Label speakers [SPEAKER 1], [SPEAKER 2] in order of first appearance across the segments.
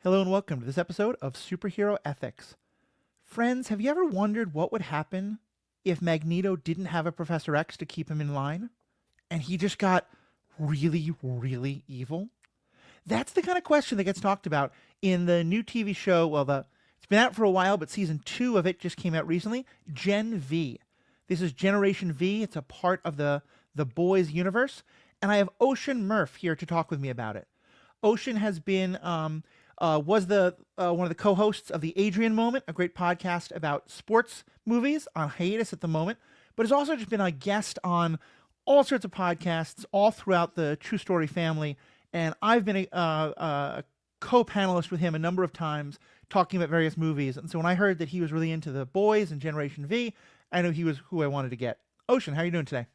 [SPEAKER 1] Hello and welcome to this episode of Superhero Ethics. Friends, have you ever wondered what would happen if Magneto didn't have a Professor X to keep him in line and he just got really, really evil? That's the kind of question that gets talked about in the new TV show. It's been out for a while, but season 2 of it just came out recently. Gen V. This is Generation V. It's a part of the Boys universe, and I have Ocean Murph here to talk with me about it. Ocean has been was the one of the co-hosts of the Adrian Moment, a great podcast about sports movies on hiatus at the moment, but has also just been a guest on all sorts of podcasts all throughout the True Story family. And I've been a co-panelist with him a number of times talking about various movies. And so when I heard that he was really into The Boys and Generation V, I knew he was who I wanted to get. Ocean, how are you doing today?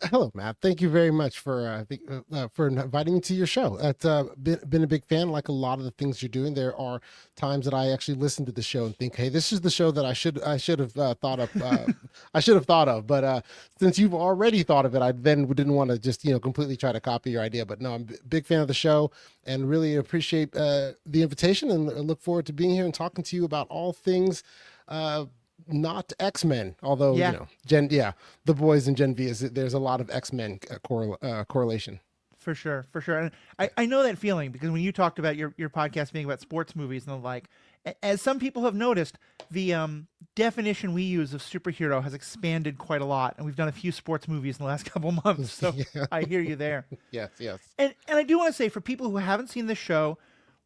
[SPEAKER 2] Hello, Matt. Thank you very much for inviting me to your show. I've been a big fan. Like a lot of the things you're doing, there are times that I actually listen to the show and think, "Hey, this is the show that I should have thought of. I should have thought of." But since you've already thought of it, I then didn't want to just completely try to copy your idea. But no, I'm a big fan of the show and really appreciate the invitation and look forward to being here and talking to you about all things. Not X-Men, although
[SPEAKER 1] Yeah,
[SPEAKER 2] The Boys and Gen V there's a lot of X-Men correlation.
[SPEAKER 1] for sure, for sure. And I know that feeling because when you talked about your podcast being about sports movies and the like, as some people have noticed, the definition we use of superhero has expanded quite a lot, and we've done a few sports movies in the last couple months. So
[SPEAKER 2] Yeah.
[SPEAKER 1] I hear you there.
[SPEAKER 2] Yes, yes.
[SPEAKER 1] And I do want to say for people who haven't seen this show,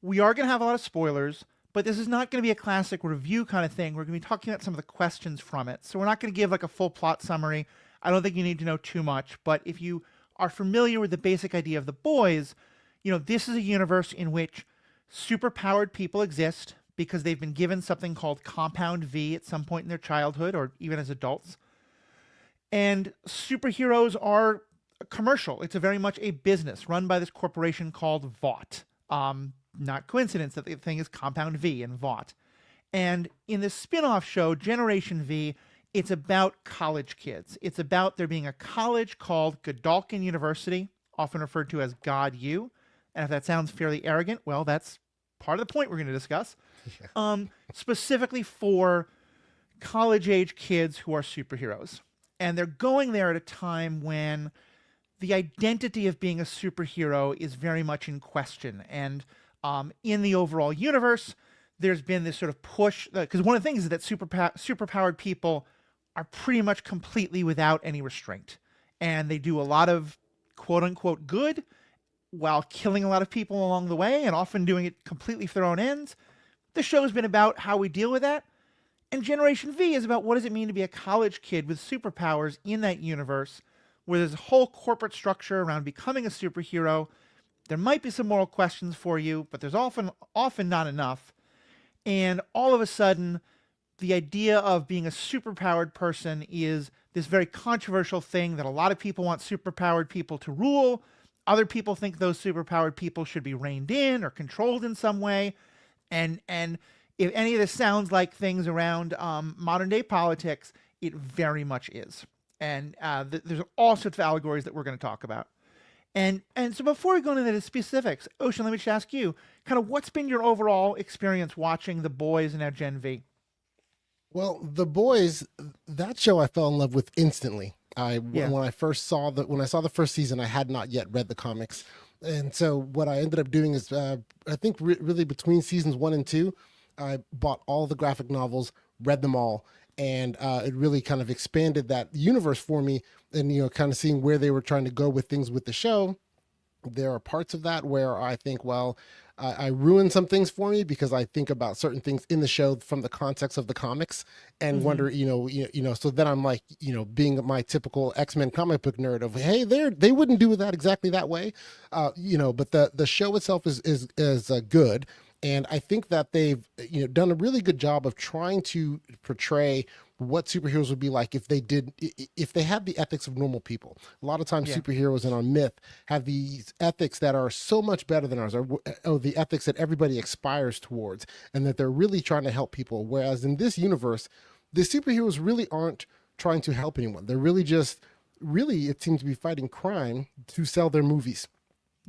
[SPEAKER 1] we are going to have a lot of spoilers, but this is not going to be a classic review kind of thing. We're going to be talking about some of the questions from it. So we're not going to give like a full plot summary. I don't think you need to know too much, but if you are familiar with the basic idea of The Boys, this is a universe in which superpowered people exist because they've been given something called Compound V at some point in their childhood or even as adults. And superheroes are commercial. It's a very much a business run by this corporation called Vought. Not coincidence that the thing is Compound V and Vought. And in the spin-off show, Generation V, it's about college kids. It's about there being a college called Godalkin University, often referred to as God U. And if that sounds fairly arrogant, well, that's part of the point we're going to discuss. Specifically for college-age kids who are superheroes. And they're going there at a time when the identity of being a superhero is very much in question. And in the overall universe, there's been this sort of push, because one of the things is that superpowered people are pretty much completely without any restraint. And they do a lot of quote unquote good while killing a lot of people along the way and often doing it completely for their own ends. The show's been about how we deal with that. And Generation V is about what does it mean to be a college kid with superpowers in that universe where there's a whole corporate structure around becoming a superhero. There might be some moral questions for you, but there's often not enough. And all of a sudden, the idea of being a superpowered person is this very controversial thing that a lot of people want superpowered people to rule. Other people think those superpowered people should be reined in or controlled in some way. And if any of this sounds like things around modern day politics, it very much is. And there's all sorts of allegories that we're going to talk about. And so before we go into the specifics, Ocean, let me just ask you, kind of what's been your overall experience watching The Boys and now Gen V?
[SPEAKER 2] Well, The Boys, that show I fell in love with instantly.
[SPEAKER 1] Yeah.
[SPEAKER 2] When I saw the first season, I had not yet read the comics, and so what I ended up doing is, I think really between seasons 1 and 2, I bought all the graphic novels, read them all, and it really kind of expanded that universe for me. And kind of seeing where they were trying to go with things with the show. There are parts of that where I think, well, I ruined some things for me because I think about certain things in the show from the context of the comics and wonder, so then I'm like, being my typical X-Men comic book nerd of, hey, they wouldn't do that exactly that way, but the show itself is good. And I think that they've done a really good job of trying to portray what superheroes would be like if they had the ethics of normal people. A lot of times
[SPEAKER 1] Yeah.
[SPEAKER 2] superheroes in our myth have these ethics that are so much better than ours, or the ethics that everybody aspires towards, and that they're really trying to help people. Whereas in this universe, the superheroes really aren't trying to help anyone. They're really just, it seems to be fighting crime to sell their movies.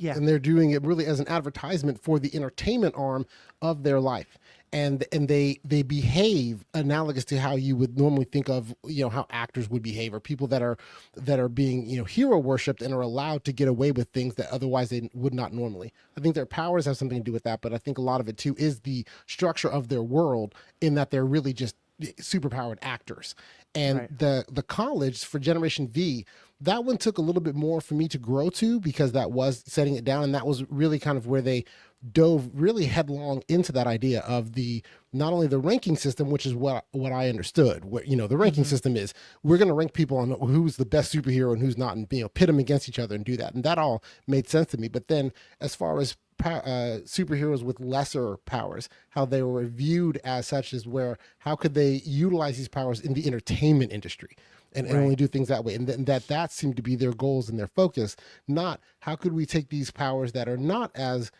[SPEAKER 1] Yeah.
[SPEAKER 2] and they're doing it really as an advertisement for the entertainment arm of their life. And they behave analogous to how you would normally think of, how actors would behave, or people that are being, hero worshipped and are allowed to get away with things that otherwise they would not normally. I think their powers have something to do with that, but I think a lot of it too is the structure of their world, in that they're really just superpowered actors. And
[SPEAKER 1] Right.
[SPEAKER 2] the college for Generation V, that one took a little bit more for me to grow to, because that was setting it down, and that was really kind of where they dove really headlong into that idea of the not only the ranking system, which is what I understood. What the ranking system is, we're going to rank people on who's the best superhero and who's not, and pit them against each other and do that, and that all made sense to me. But then, as far as superheroes with lesser powers, how they were viewed as such, is where how could they utilize these powers in the entertainment industry, and
[SPEAKER 1] Right.
[SPEAKER 2] only do things that way, and that seemed to be their goals and their focus, not how could we take these powers that are not as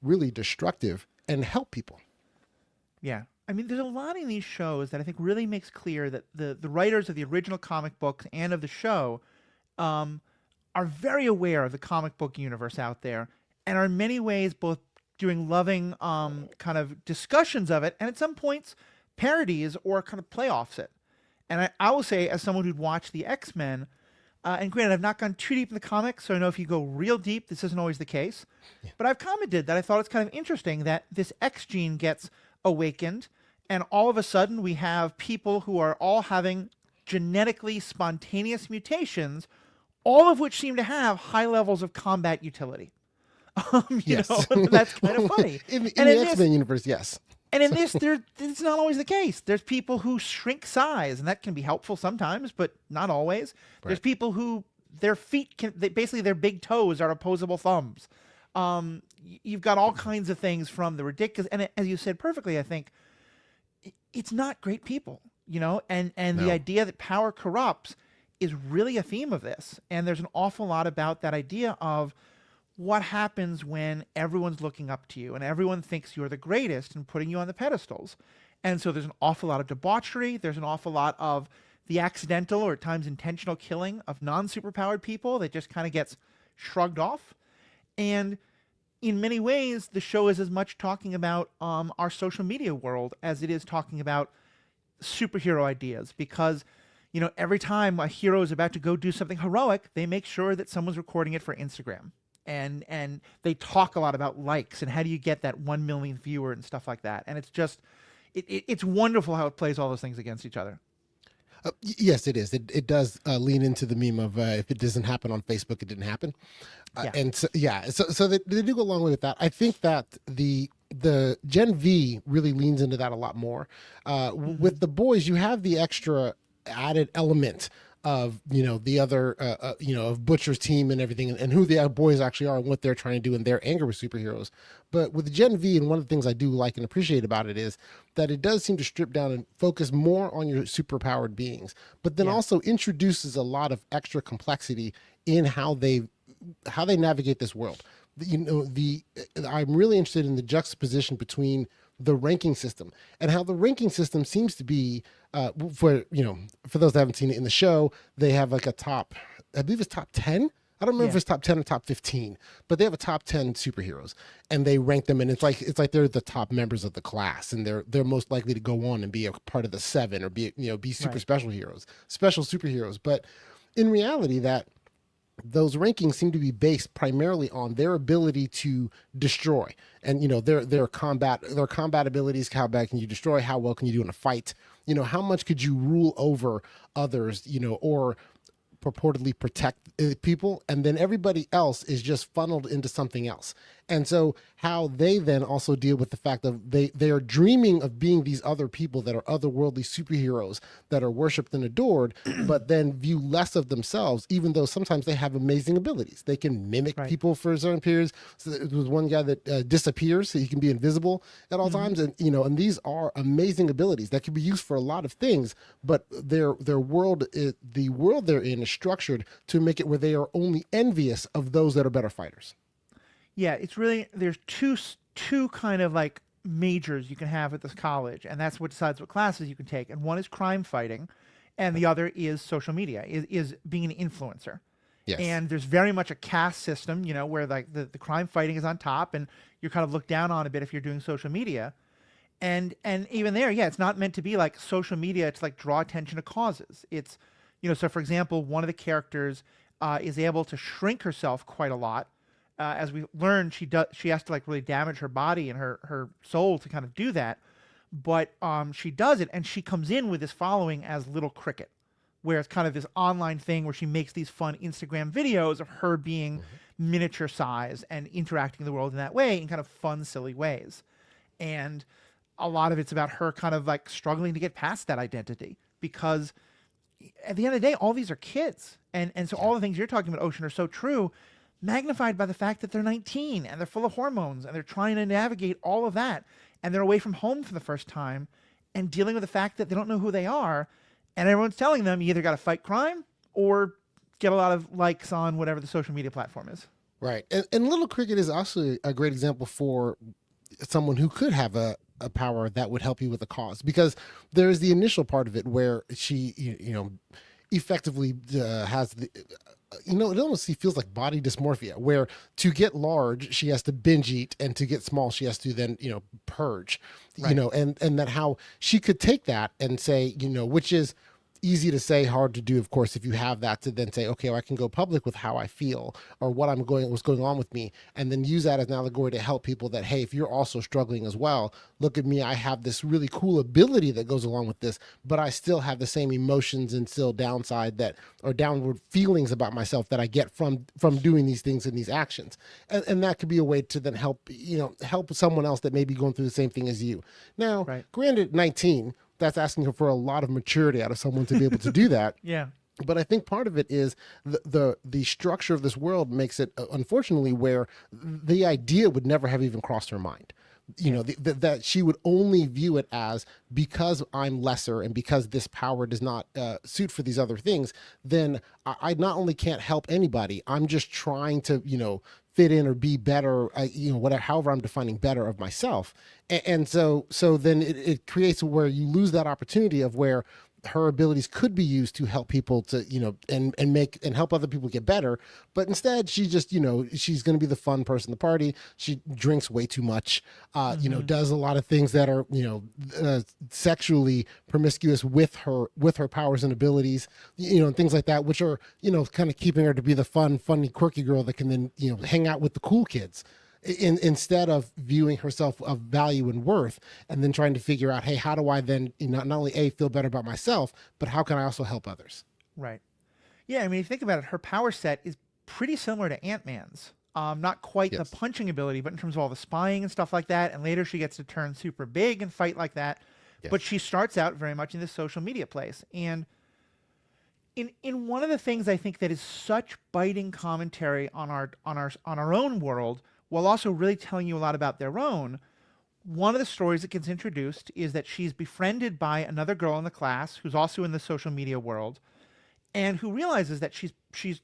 [SPEAKER 2] really destructive and help people.
[SPEAKER 1] Yeah. I mean, there's a lot in these shows that I think really makes clear that the writers of the original comic books and of the show are very aware of the comic book universe out there, and are in many ways both doing loving kind of discussions of it, and at some points parodies or kind of playoffs it. And I will say, as someone who'd watched the X-Men, and granted, I've not gone too deep in the comics, so I know if you go real deep, this isn't always the case. But I've commented that I thought it's kind of interesting that this X gene gets awakened, and all of a sudden we have people who are all having genetically spontaneous mutations, all of which seem to have high levels of combat utility.
[SPEAKER 2] Yes.
[SPEAKER 1] That's kind of funny.
[SPEAKER 2] in
[SPEAKER 1] And
[SPEAKER 2] the
[SPEAKER 1] this-
[SPEAKER 2] X-Men universe, yes.
[SPEAKER 1] and in this, it's not always the case. There's people who shrink size, and that can be helpful sometimes, but not always. There's
[SPEAKER 2] Right.
[SPEAKER 1] people who their feet basically their big toes are opposable thumbs. You've got all kinds of things from the ridiculous, and as you said perfectly, I think it's not great people, and the
[SPEAKER 2] No.
[SPEAKER 1] idea that power corrupts is really a theme of this. And there's an awful lot about that idea of what happens when everyone's looking up to you and everyone thinks you're the greatest and putting you on the pedestals. And so there's an awful lot of debauchery. There's an awful lot of the accidental or at times intentional killing of non-superpowered people that just kind of gets shrugged off. And in many ways, the show is as much talking about our social media world as it is talking about superhero ideas, because every time a hero is about to go do something heroic, they make sure that someone's recording it for Instagram. And they talk a lot about likes and how do you get that 1 million viewer and stuff like that. And it's just it's wonderful how it plays all those things against each other.
[SPEAKER 2] Yes, it is. It does lean into the meme of if it doesn't happen on Facebook, it didn't happen.
[SPEAKER 1] Yeah.
[SPEAKER 2] And so they do go along with that. I think that the Gen V really leans into that a lot more. With the boys, you have the extra added element of the other of Butcher's team and everything, and who the boys actually are and what they're trying to do in their anger with superheroes. But with Gen V, and one of the things I do like and appreciate about it is that it does seem to strip down and focus more on your superpowered beings, but then also introduces a lot of extra complexity in how they navigate this world. I'm really interested in the juxtaposition between the ranking system and how the ranking system seems to be for those that haven't seen it in the show, they have like a top, I believe it's top 10. I don't remember if it's top 10 or top 15, but they have a top 10 superheroes and they rank them, and it's like they're the top members of the class, and they're most likely to go on and be a part of the 7 or be super special superheroes. But in reality, that those rankings seem to be based primarily on their ability to destroy, and their combat abilities. How bad can you destroy? How well can you do in a fight? How much could you rule over others? Or purportedly protect people, and then everybody else is just funneled into something else. And so how they then also deal with the fact of they are dreaming of being these other people that are otherworldly superheroes that are worshipped and adored, but then view less of themselves, even though sometimes they have amazing abilities. They can mimic people for certain periods. So there was one guy that disappears, so he can be invisible at all times, and and these are amazing abilities that can be used for a lot of things. But their world, the world they're in, is structured to make it where they are only envious of those that are better fighters.
[SPEAKER 1] Yeah, it's really, there's two kind of like majors you can have at this college, and that's what decides what classes you can take. And one is crime fighting, and the other is social media, is being an influencer.
[SPEAKER 2] Yes.
[SPEAKER 1] And there's very much a caste system, you know, where like the crime fighting is on top and you're kind of looked down on a bit if you're doing social media. And even there, yeah, it's not meant to be like social media to like draw attention to causes. It's, you know, so for example, one of the characters is able to shrink herself quite a lot. As we learn, she has to like really damage her body and her soul to kind of do that. But she does it, and she comes in with this following as Little Cricket, where it's kind of this online thing where she makes these fun Instagram videos of her being miniature size and interacting in the world in that way in kind of fun, silly ways. And a lot of it's about her kind of like struggling to get past that identity because at the end of the day, all these are kids. And so all the things you're talking about, Ocean, are so true, magnified by the fact that they're 19 and they're full of hormones and they're trying to navigate all of that. And they're away from home for the first time and dealing with the fact that they don't know who they are. And everyone's telling them you either got to fight crime or get a lot of likes on whatever the social media platform is.
[SPEAKER 2] Right. And Little Cricket is also a great example for someone who could have a power that would help you with a cause, because there's the initial part of it where she, you know, effectively has the, you know, it almost feels like body dysmorphia, where to get large, she has to binge eat, and to get small, she has to then, you know, purge,
[SPEAKER 1] Right.
[SPEAKER 2] you know, and that how she could take that and say, you know, which is easy to say, hard to do, of course, if you have that to then say, okay, well, I can go public with how I feel or what's going on with me, and then use that as an allegory to help people that, hey, if you're also struggling as well, look at me, I have this really cool ability that goes along with this, but I still have the same emotions and still downside that, or downward feelings about myself that I get from doing these things and these actions. And that could be a way to then help, you know, help someone else that may be going through the same thing as you. Now,
[SPEAKER 1] Right.
[SPEAKER 2] granted, 19, that's asking for a lot of maturity out of someone to be able to do that.
[SPEAKER 1] Yeah.
[SPEAKER 2] But I think part of it is the structure of this world makes it, unfortunately, where the idea would never have even crossed her mind. You know, that she would only view it as, because I'm lesser and because this power does not suit for these other things, then I not only can't help anybody, I'm just trying to, you know, fit in or be better, you know, whatever, however I'm defining better of myself. And so then it creates where you lose that opportunity of where her abilities could be used to help people to, you know, and help other people get better. But instead, she just, you know, she's going to be the fun person at the party. She drinks way too much, you know, does a lot of things that are, you know, sexually promiscuous with her powers and abilities, you know, and things like that, which are, you know, kind of keeping her to be the fun, funny, quirky girl that can then, you know, hang out with the cool kids. Instead of viewing herself of value and worth, and then trying to figure out, hey, how do I then, you know, not only feel better about myself, but how can I also help others?
[SPEAKER 1] Right. Yeah, I mean, if you think about it, her power set is pretty similar to Ant-Man's. Not quite
[SPEAKER 2] Yes.
[SPEAKER 1] the punching ability, but in terms of all the spying and stuff like that. And later she gets to turn super big and fight like that.
[SPEAKER 2] Yes.
[SPEAKER 1] But she starts out very much in this social media place. And in one of the things I think that is such biting commentary on our own world, while also really telling you a lot about their own, one of the stories that gets introduced is that she's befriended by another girl in the class who's also in the social media world, and who realizes that she's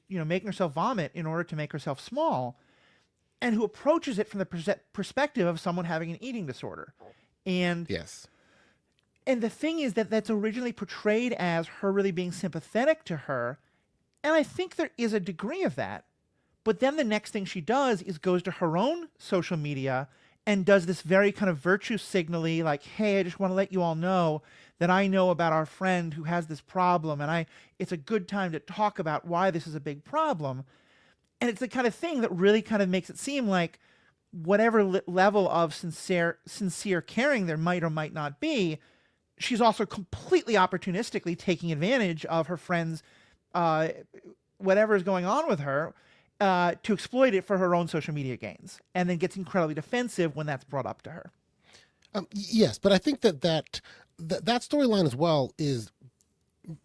[SPEAKER 1] you know, making herself vomit in order to make herself small, and who approaches it from the perspective of someone having an eating disorder. And
[SPEAKER 2] Yes.
[SPEAKER 1] and the thing is that that's originally portrayed as her really being sympathetic to her, and I think there is a degree of that. But then the next thing she does is goes to her own social media and does this very kind of virtue signally, like, hey, I just want to let you all know that I know about our friend who has this problem, and it's a good time to talk about why this is a big problem. And it's the kind of thing that really kind of makes it seem like whatever level of sincere caring there might or might not be, she's also completely opportunistically taking advantage of her friend's whatever is going on with her, to exploit it for her own social media gains, and then gets incredibly defensive when that's brought up to her.
[SPEAKER 2] Yes, but I think that storyline as well is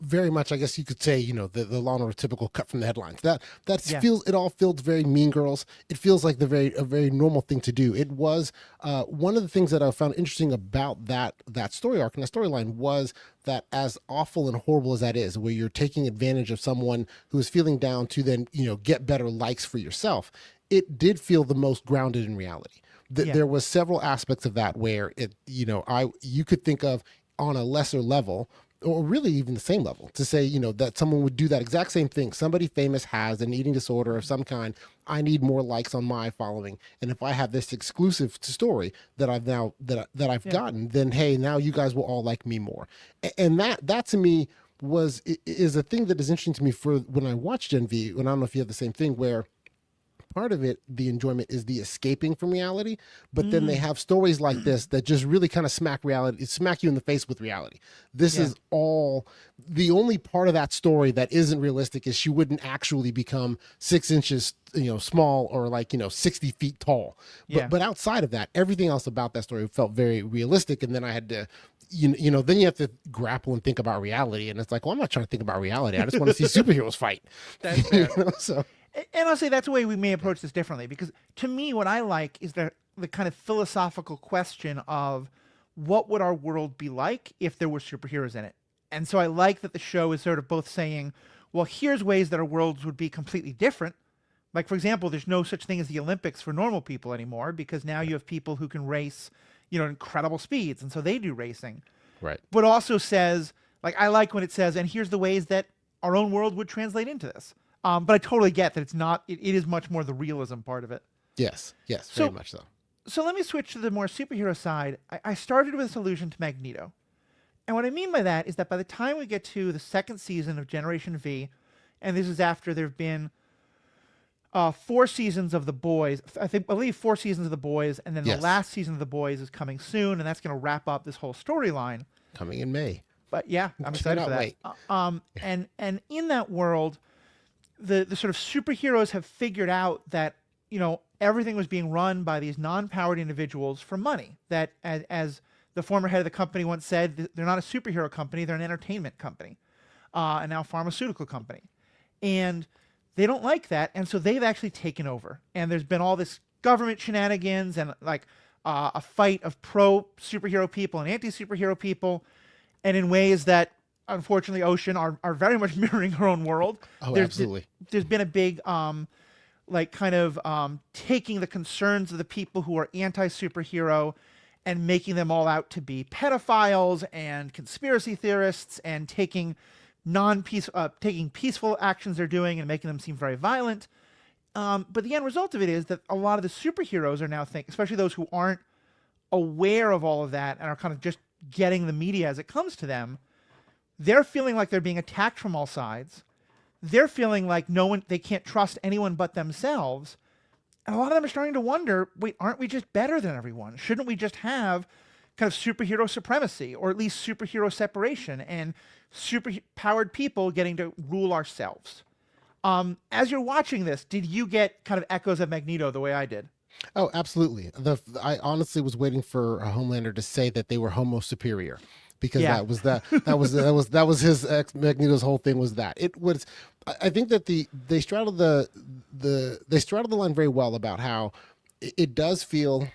[SPEAKER 2] very much, I guess you could say, you know, the Law and Order typical cut from the headlines.
[SPEAKER 1] Yeah.
[SPEAKER 2] It all feels very Mean Girls. It feels like a very normal thing to do. It was one of the things that I found interesting about that story arc and that storyline was that, as awful and horrible as that is, where you're taking advantage of someone who is feeling down to then, you know, get better likes for yourself, it did feel the most grounded in reality.
[SPEAKER 1] Yeah.
[SPEAKER 2] There was several aspects of that where it, you know, you could think of on a lesser level, or really even the same level, to say, that someone would do that exact same thing. Somebody famous has an eating disorder of some kind. I need more likes on my following. And if I have this exclusive story that I've now, that I've gotten, then hey, now you guys will all like me more. And that to me is a thing that is interesting to me for when I watch Gen V, and I don't know if you have the same thing, where part of it, the enjoyment, is the escaping from reality, but then they have stories like this that just really kind of smack you in the face with reality. This is all, the only part of that story that isn't realistic is she wouldn't actually become 6 inches small, or 60 feet tall. But outside of that, everything else about that story felt very realistic. And then I had to then you have to grapple and think about reality, and it's like, well, I'm not trying to think about reality, I just want to see superheroes fight.
[SPEAKER 1] That's fair.
[SPEAKER 2] So
[SPEAKER 1] And I'll say that's the way we may approach this differently, because to me, what I like is the kind of philosophical question of what would our world be like if there were superheroes in it. And so I like that the show is sort of both saying, well, here's ways that our worlds would be completely different. Like, for example, there's no such thing as the Olympics for normal people anymore, because now you have people who can race, incredible speeds. And so they do racing.
[SPEAKER 2] right.
[SPEAKER 1] But also says, like, I like when it says, and here's the ways that our own world would translate into this. But I totally get that it's not, it is much more the realism part of it.
[SPEAKER 2] Yes, very much so.
[SPEAKER 1] So let me switch to the more superhero side. I started with this allusion to Magneto. And what I mean by that is that by the time we get to the second season of Generation V, and this is after there have been 4 seasons of The Boys, I believe 4 seasons of The Boys, and then the last season of The Boys is coming soon, and that's going to wrap up this whole storyline.
[SPEAKER 2] Coming in May.
[SPEAKER 1] But yeah, I'm excited for that.
[SPEAKER 2] Wait.
[SPEAKER 1] And in that world, the sort of superheroes have figured out that, everything was being run by these non-powered individuals for money. That, as the former head of the company once said, they're not a superhero company, they're an entertainment company, and now a pharmaceutical company. And they don't like that, and so they've actually taken over. And there's been all this government shenanigans and a fight of pro-superhero people and anti-superhero people, and in ways that, unfortunately, Ocean are very much mirroring her own world.
[SPEAKER 2] Oh, absolutely.
[SPEAKER 1] There's been a big, taking the concerns of the people who are anti-superhero and making them all out to be pedophiles and conspiracy theorists, and taking peaceful actions they're doing and making them seem very violent. But the end result of it is that a lot of the superheroes are now especially those who aren't aware of all of that and are kind of just getting the media as it comes to them, they're feeling like they're being attacked from all sides. They're feeling like they can't trust anyone but themselves. And a lot of them are starting to wonder, wait, aren't we just better than everyone? Shouldn't we just have kind of superhero supremacy, or at least superhero separation, and super-powered people getting to rule ourselves? As you're watching this, did you get kind of echoes of Magneto the way I did?
[SPEAKER 2] Oh, absolutely. I honestly was waiting for a Homelander to say that they were Homo superior, because that was his Magneto's whole thing, was that it was. I think that they straddled the line very well about how it does feel,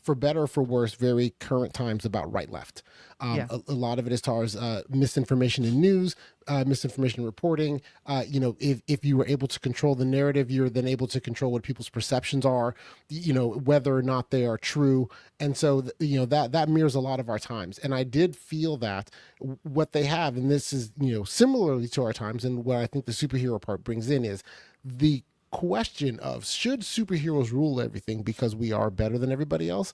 [SPEAKER 2] for better or for worse, very current times about right left. A lot of it is towards misinformation in news, misinformation reporting. If you were able to control the narrative, you're then able to control what people's perceptions are, whether or not they are true. And so, that mirrors a lot of our times. And I did feel that what they have, and this is, similarly to our times, and what I think the superhero part brings in, is the question of, should superheroes rule everything because we are better than everybody else?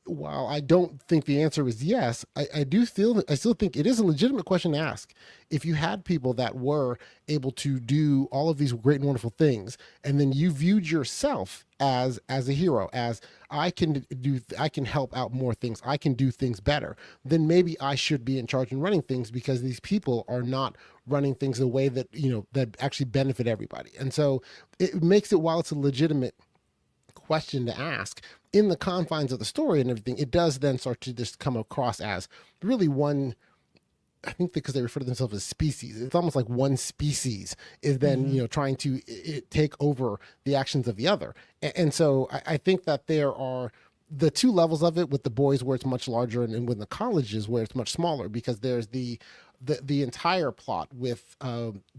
[SPEAKER 2] While I don't think the answer is yes, I still think it is a legitimate question to ask. If you had people that were able to do all of these great and wonderful things, and then you viewed yourself as a hero, as I can help out more things, I can do things better, then maybe I should be in charge and running things, because these people are not running things in a way that, that actually benefit everybody. And so it makes it, while it's a legitimate question to ask, in the confines of the story and everything, it does then start to just come across as really one. I think because they refer to themselves as species, it's almost like one species is then trying to take over the actions of the other. And so I think that there are the two levels of it, with the boys where it's much larger, and with the colleges where it's much smaller, because there's the entire plot with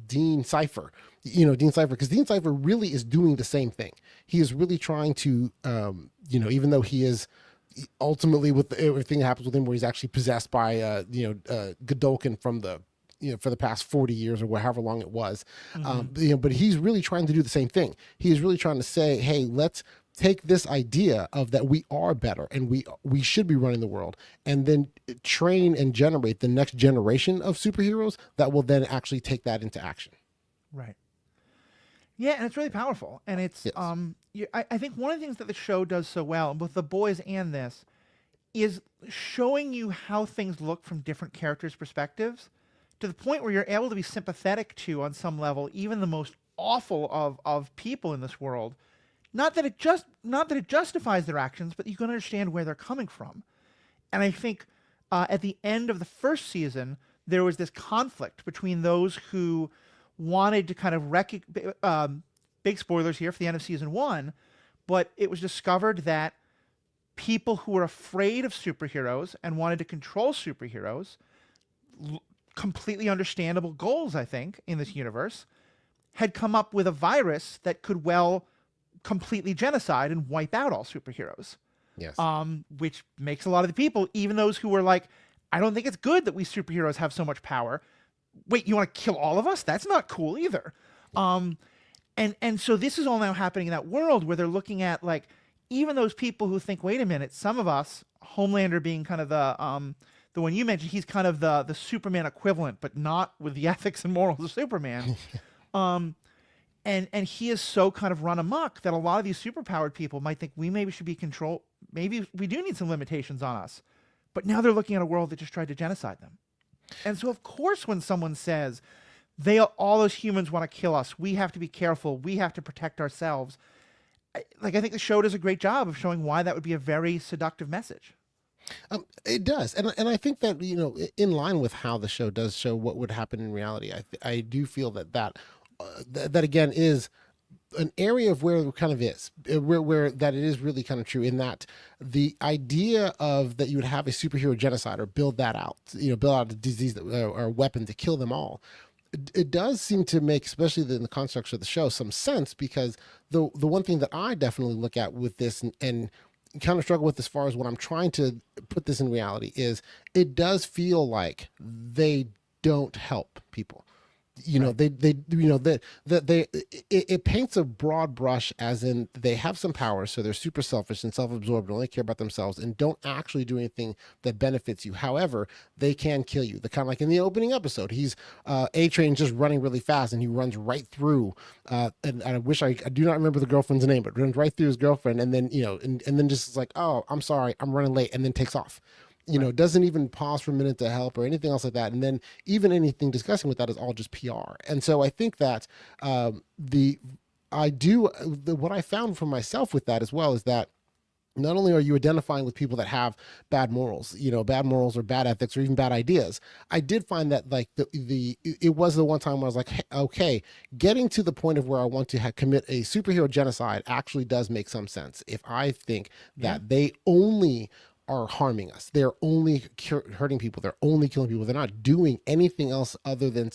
[SPEAKER 2] Dean Cypher, because Dean Cypher really is doing the same thing. He is really trying to, even though he is ultimately with everything that happens with him, where he's actually possessed by Godolkin from the for the past 40 years or however long it was. But he's really trying to do the same thing. He's really trying to say, hey, let's take this idea of that we are better and we should be running the world, and then train and generate the next generation of superheroes that will then actually take that into action.
[SPEAKER 1] Right. Yeah, and it's really powerful. And it's
[SPEAKER 2] Yes.
[SPEAKER 1] I think one of the things that the show does so well, both The Boys and this, is showing you how things look from different characters' perspectives, to the point where you're able to be sympathetic to, on some level, even the most awful of people in this world. Not that it justifies their actions, but you can understand where they're coming from. And I think at the end of the first season, there was this conflict between those who wanted to kind of big spoilers here for the end of season 1, but it was discovered that people who were afraid of superheroes and wanted to control superheroes, completely understandable goals, I think, in this universe, had come up with a virus that could completely genocide and wipe out all superheroes.
[SPEAKER 2] Yes.
[SPEAKER 1] Which makes a lot of the people, even those who were like, I don't think it's good that we superheroes have so much power. Wait, you want to kill all of us? That's not cool either. And so this is all now happening in that world where they're looking at, like, even those people who think, wait a minute, some of us, Homelander being kind of the one you mentioned, he's kind of the Superman equivalent, but not with the ethics and morals of Superman. And he is so kind of run amok that a lot of these superpowered people might think we maybe should be controlled. Maybe we do need some limitations on us. But now they're looking at a world that just tried to genocide them. And so, of course, when someone says all those humans want to kill us, we have to be careful, we have to protect ourselves. I think the show does a great job of showing why that would be a very seductive message.
[SPEAKER 2] It does, and I think that in line with how the show does show what would happen in reality, I do feel that again is an area of where it kind of is where that it is really kind of true, in that the idea of that you would have a superhero genocide or build out a disease or a weapon to kill them all. It does seem to make, especially in the construct of the show, some sense, because the one thing that I definitely look at with this and kind of struggle with as far as when I'm trying to put this in reality is, it does feel like they don't help people. It paints a broad brush, as in they have some power, so they're super selfish and self-absorbed and only care about themselves and don't actually do anything that benefits you. However, they can kill you. The kind of like in the opening episode, he's A-Train just running really fast, and he runs right through and I wish I do not remember the girlfriend's name, but runs right through his girlfriend, and then and then just is like, oh, I'm sorry, I'm running late, and then takes off. Doesn't even pause for a minute to help or anything else like that. And then even anything discussing with that is all just PR. And so I think that what I found for myself with that as well is that not only are you identifying with people that have bad morals, or bad ethics or even bad ideas, I did find that like it was the one time where I was like, hey, okay, getting to the point of where I want to commit a superhero genocide actually does make some sense. If I think that they only are harming us, they're only hurting people, they're only killing people, they're not doing anything else other than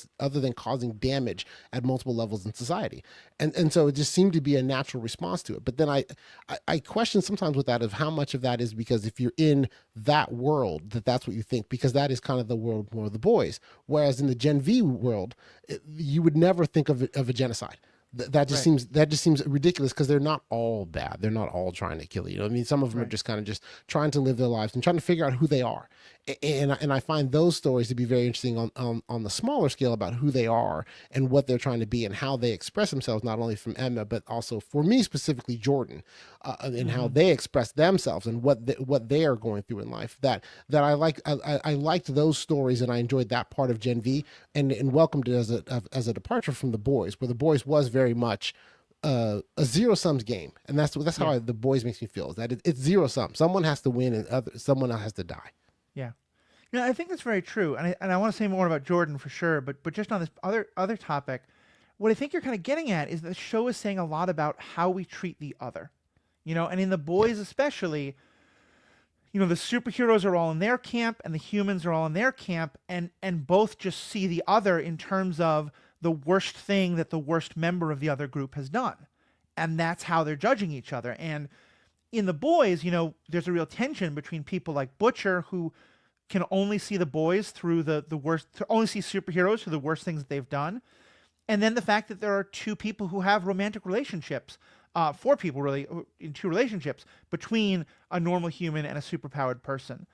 [SPEAKER 2] causing damage at multiple levels in society, and so it just seemed to be a natural response to it. But then I question sometimes with that of how much of that is because if you're in that world that's what you think, because that is kind of the world more of the boys, whereas in the Gen V world you would never think of a genocide. That just seems ridiculous, because they're not all bad. They're not all trying to kill you. I mean, some of them are just kind of just trying to live their lives and trying to figure out who they are. And I find those stories to be very interesting on the smaller scale about who they are and what they're trying to be and how they express themselves, not only from Emma, but also for me specifically Jordan, and how they express themselves and what they are going through in life. That I like. I liked those stories, and I enjoyed that part of Gen V, and welcomed it as a departure from the boys, where the boys was very much a zero sums game, and that's how the boys makes me feel. Is that it's zero sum. Someone has to win, and someone else has to die.
[SPEAKER 1] Yeah. I think that's very true. And I want to say more about Jordan for sure, but just on this other topic, what I think you're kind of getting at is the show is saying a lot about how we treat the other. And in The Boys especially, the superheroes are all in their camp and the humans are all in their camp, and both just see the other in terms of the worst thing that the worst member of the other group has done. And that's how they're judging each other. And in The Boys, there's a real tension between people like Butcher, who can only see the boys through the worst, to only see superheroes through the worst things that they've done. And then the fact that there are two people who have romantic relationships, four people really in two relationships between a normal human and a superpowered person.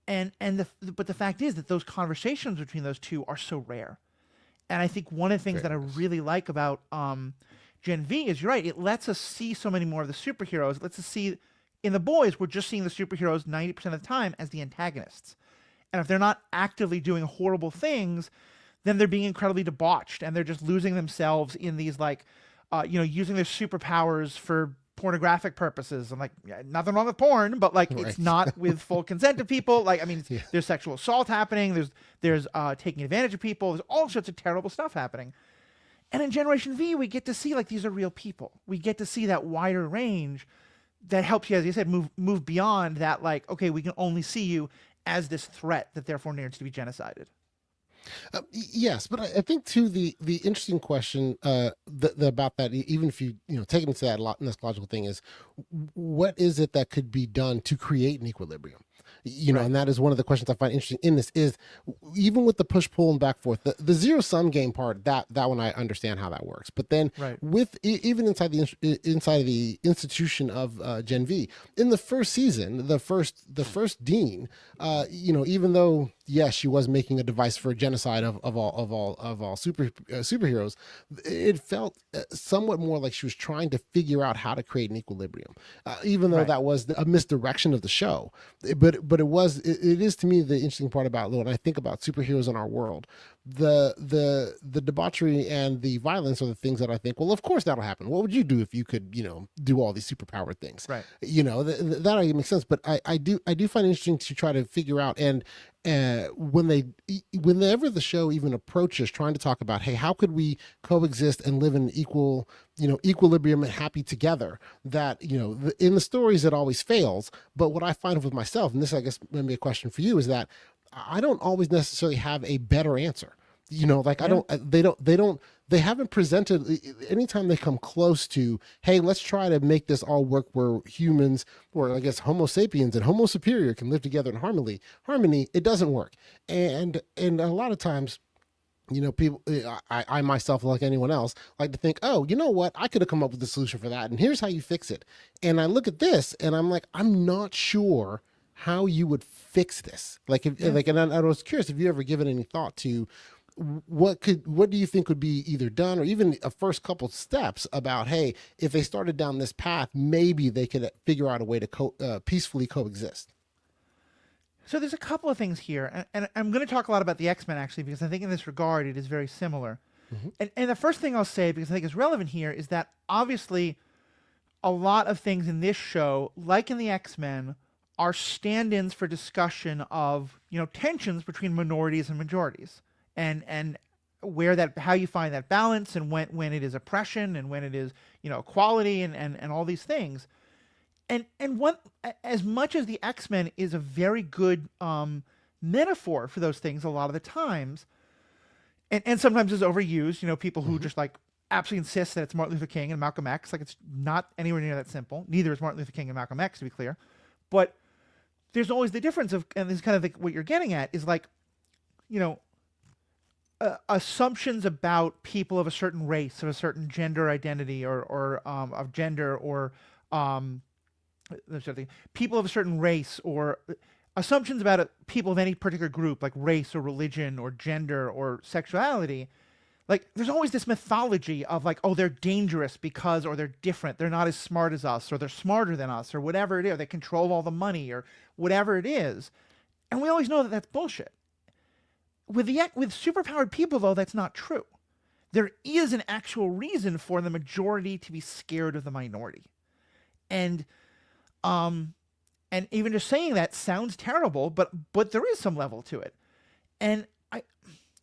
[SPEAKER 1] But the fact is that those conversations between those two are so rare. And I think one of the things that I really like about Gen V is, you're right, it lets us see so many more of the superheroes. It lets us see, in The Boys, we're just seeing the superheroes 90% of the time as the antagonists. And if they're not actively doing horrible things, then they're being incredibly debauched, and they're just losing themselves in these, like, using their superpowers for pornographic purposes. And, like, nothing wrong with porn, but, like, it's not with full consent of people. Like, I mean, there's sexual assault happening. There's taking advantage of people. There's all sorts of terrible stuff happening. And in Generation V, we get to see, like, these are real people. We get to see that wider range that helps you, as you said, move beyond that, like, okay, we can only see you as this threat that therefore needs to be genocided.
[SPEAKER 2] Yes, but I think too the interesting question about that, even if you take it into that next logical thing, is what is it that could be done to create an equilibrium? And that is one of the questions I find interesting in this, is even with the push pull and back forth, the zero sum game part, that one I understand how that works. But then with even inside the institution of Gen V, in the first season, the first Dean, even though yes, she was making a device for a genocide of all superheroes, it felt somewhat more like she was trying to figure out how to create an equilibrium, even though that was a misdirection of the show. But it is to me the interesting part about when I think about superheroes in our world, the debauchery and the violence are the things that I think, well, of course that'll happen. What would you do if you could do all these superpowered things?
[SPEAKER 1] Right.
[SPEAKER 2] That argument makes sense. But I do find it interesting to try to figure out, and whenever the show even approaches trying to talk about, hey, how could we coexist and live in equilibrium and happy together, that in the stories it always fails. But what I find with myself, and this I guess maybe a question for you, is that I don't always necessarily have a better answer. They haven't presented, anytime they come close to, hey, let's try to make this all work where humans, or I guess Homo sapiens and Homo superior, can live together in harmony, it doesn't work. And a lot of times, people, I myself, like anyone else, like to think, oh, you know what, I could have come up with a solution for that, and here's how you fix it. And I look at this and I'm like, I'm not sure how you would fix this. And I was curious if you ever given any thought to what do you think would be either done, or even a first couple steps about, hey, if they started down this path, maybe they could figure out a way to peacefully coexist.
[SPEAKER 1] So there's a couple of things here, and I'm going to talk a lot about the X-Men, actually, because I think in this regard it is very similar. And the first thing I'll say, because I think is relevant here, is that obviously a lot of things in this show, like in the X-Men, are stand-ins for discussion of tensions between minorities and majorities. And how you find that balance, and when it is oppression and when it is equality and all these things. And what, as much as the X-Men is a very good metaphor for those things a lot of the times, and sometimes is overused, people who just like absolutely insist that it's Martin Luther King and Malcolm X, like it's not anywhere near that simple. Neither is Martin Luther King and Malcolm X, to be clear. But there's always the difference of, and this is kind of what you're getting at, is like, assumptions about people of a certain race, of a certain gender identity, or of gender, or people of a certain race, or assumptions about people of any particular group, like race or religion or gender or sexuality. Like, there's always this mythology of like, oh, they're dangerous because, or they're different, they're not as smart as us, or they're smarter than us, or whatever it is, they control all the money, or whatever it is. And we always know that that's bullshit. With superpowered people, though, that's not true. There is an actual reason for the majority to be scared of the minority. And even just saying that sounds terrible, but there is some level to it. And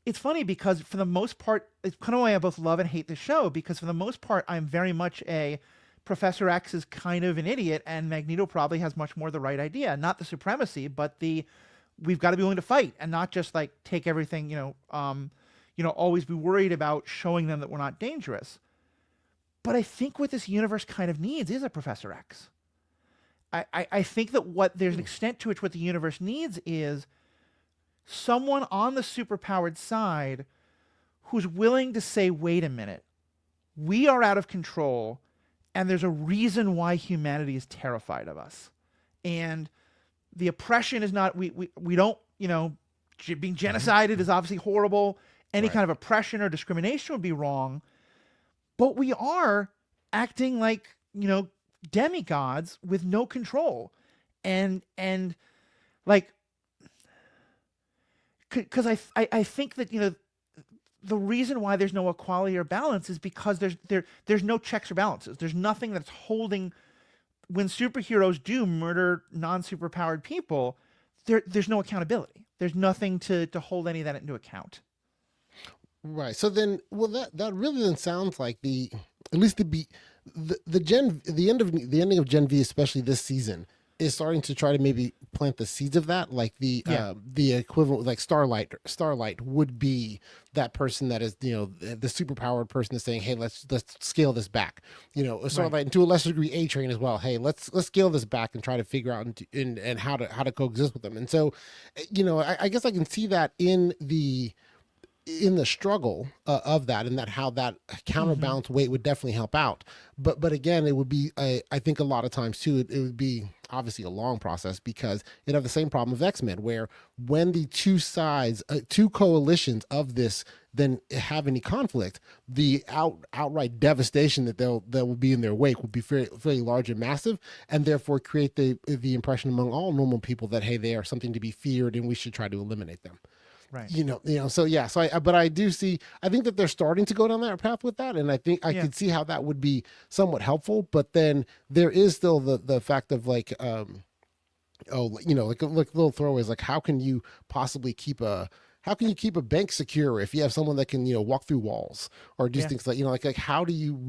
[SPEAKER 1] it's funny because for the most part, it's kind of why I both love and hate the show, because for the most part, I'm very much a Professor X is kind of an idiot, and Magneto probably has much more the right idea. Not the supremacy, but we've got to be willing to fight, and not just like take everything, always be worried about showing them that we're not dangerous. But I think what this universe kind of needs is a Professor X. I think that what there's an extent to which what the universe needs is someone on the superpowered side who's willing to say, wait a minute, we are out of control, and there's a reason why humanity is terrified of us. And the oppression is not, we don't, being genocided is obviously horrible. Any
[SPEAKER 2] Right.
[SPEAKER 1] kind of oppression or discrimination would be wrong. But we are acting like, demigods with no control. And like, because I think that, the reason why there's no equality or balance is because there's no checks or balances. There's nothing that's holding. When superheroes do murder non-superpowered people, there's no accountability. There's nothing to hold any of that into account.
[SPEAKER 2] Right. So then, well, that really then sounds like at least the ending of Gen V, especially this season, is starting to try to maybe plant the seeds of that. Like the equivalent, like Starlight would be that person that is, the superpowered person is saying, hey, let's scale this back. Starlight,
[SPEAKER 1] Right.
[SPEAKER 2] and to a lesser degree, A-Train as well. Hey, let's scale this back and try to figure out and how to coexist with them. And so, I guess I can see that in the struggle of that, and that how that counterbalance weight would definitely help out. But again, it would be, I think a lot of times too, it would be obviously a long process, because it'd have the same problem of X-Men, where when the two sides, two coalitions of this then have any conflict, the outright devastation that will be in their wake will be very large and massive, and therefore create the impression among all normal people that, hey, they are something to be feared and we should try to eliminate them.
[SPEAKER 1] Right.
[SPEAKER 2] So yeah, but I do see, I think that they're starting to go down that path with that. And I think I could see how that would be somewhat helpful, but then there is still the fact of like, like little throwaways, like how can you keep a bank secure if you have someone that can, walk through walls or do things like how do you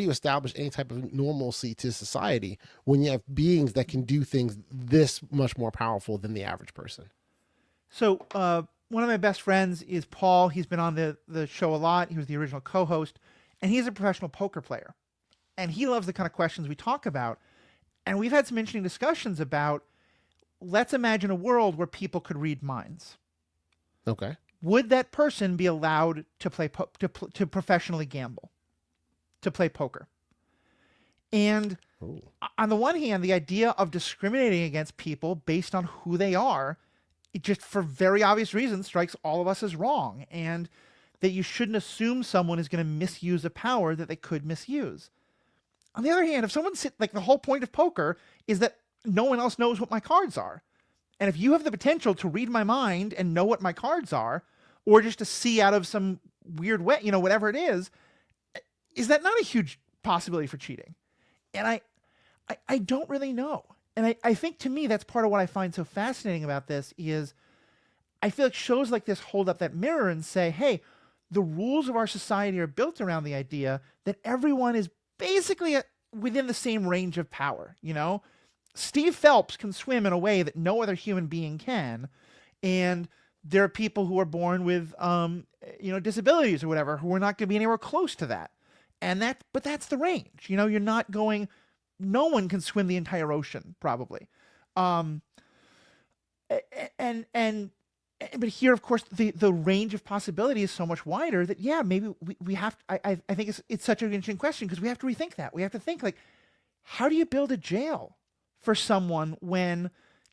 [SPEAKER 2] establish any type of normalcy to society when you have beings that can do things this much more powerful than the average person?
[SPEAKER 1] So one of my best friends is Paul. He's been on the show a lot. He was the original co-host, and he's a professional poker player. And he loves the kind of questions we talk about. And we've had some interesting discussions about, let's imagine a world where people could read minds.
[SPEAKER 2] Okay.
[SPEAKER 1] Would that person be allowed to play to professionally gamble, to play poker? And on the one hand, the idea of discriminating against people based on who they are, it just for very obvious reasons strikes all of us as wrong, and that you shouldn't assume someone is going to misuse a power that they could misuse. On the other hand, if someone the whole point of poker is that no one else knows what my cards are. And if you have the potential to read my mind and know what my cards are, or just to see out of some weird way, whatever it is that not a huge possibility for cheating? And I don't really know. And I think, to me, that's part of what I find so fascinating about this is I feel like shows like this hold up that mirror and say, hey, the rules of our society are built around the idea that everyone is basically within the same range of power. Steve Phelps can swim in a way that no other human being can. And there are people who are born with, disabilities or whatever, who are not going to be anywhere close to that. But that's the range. You're not going... No one can swim the entire ocean, probably. But here, of course, the range of possibility is so much wider that, maybe we have to, I think it's such an interesting question, because we have to rethink that. We have to think, like, how do you build a jail for someone when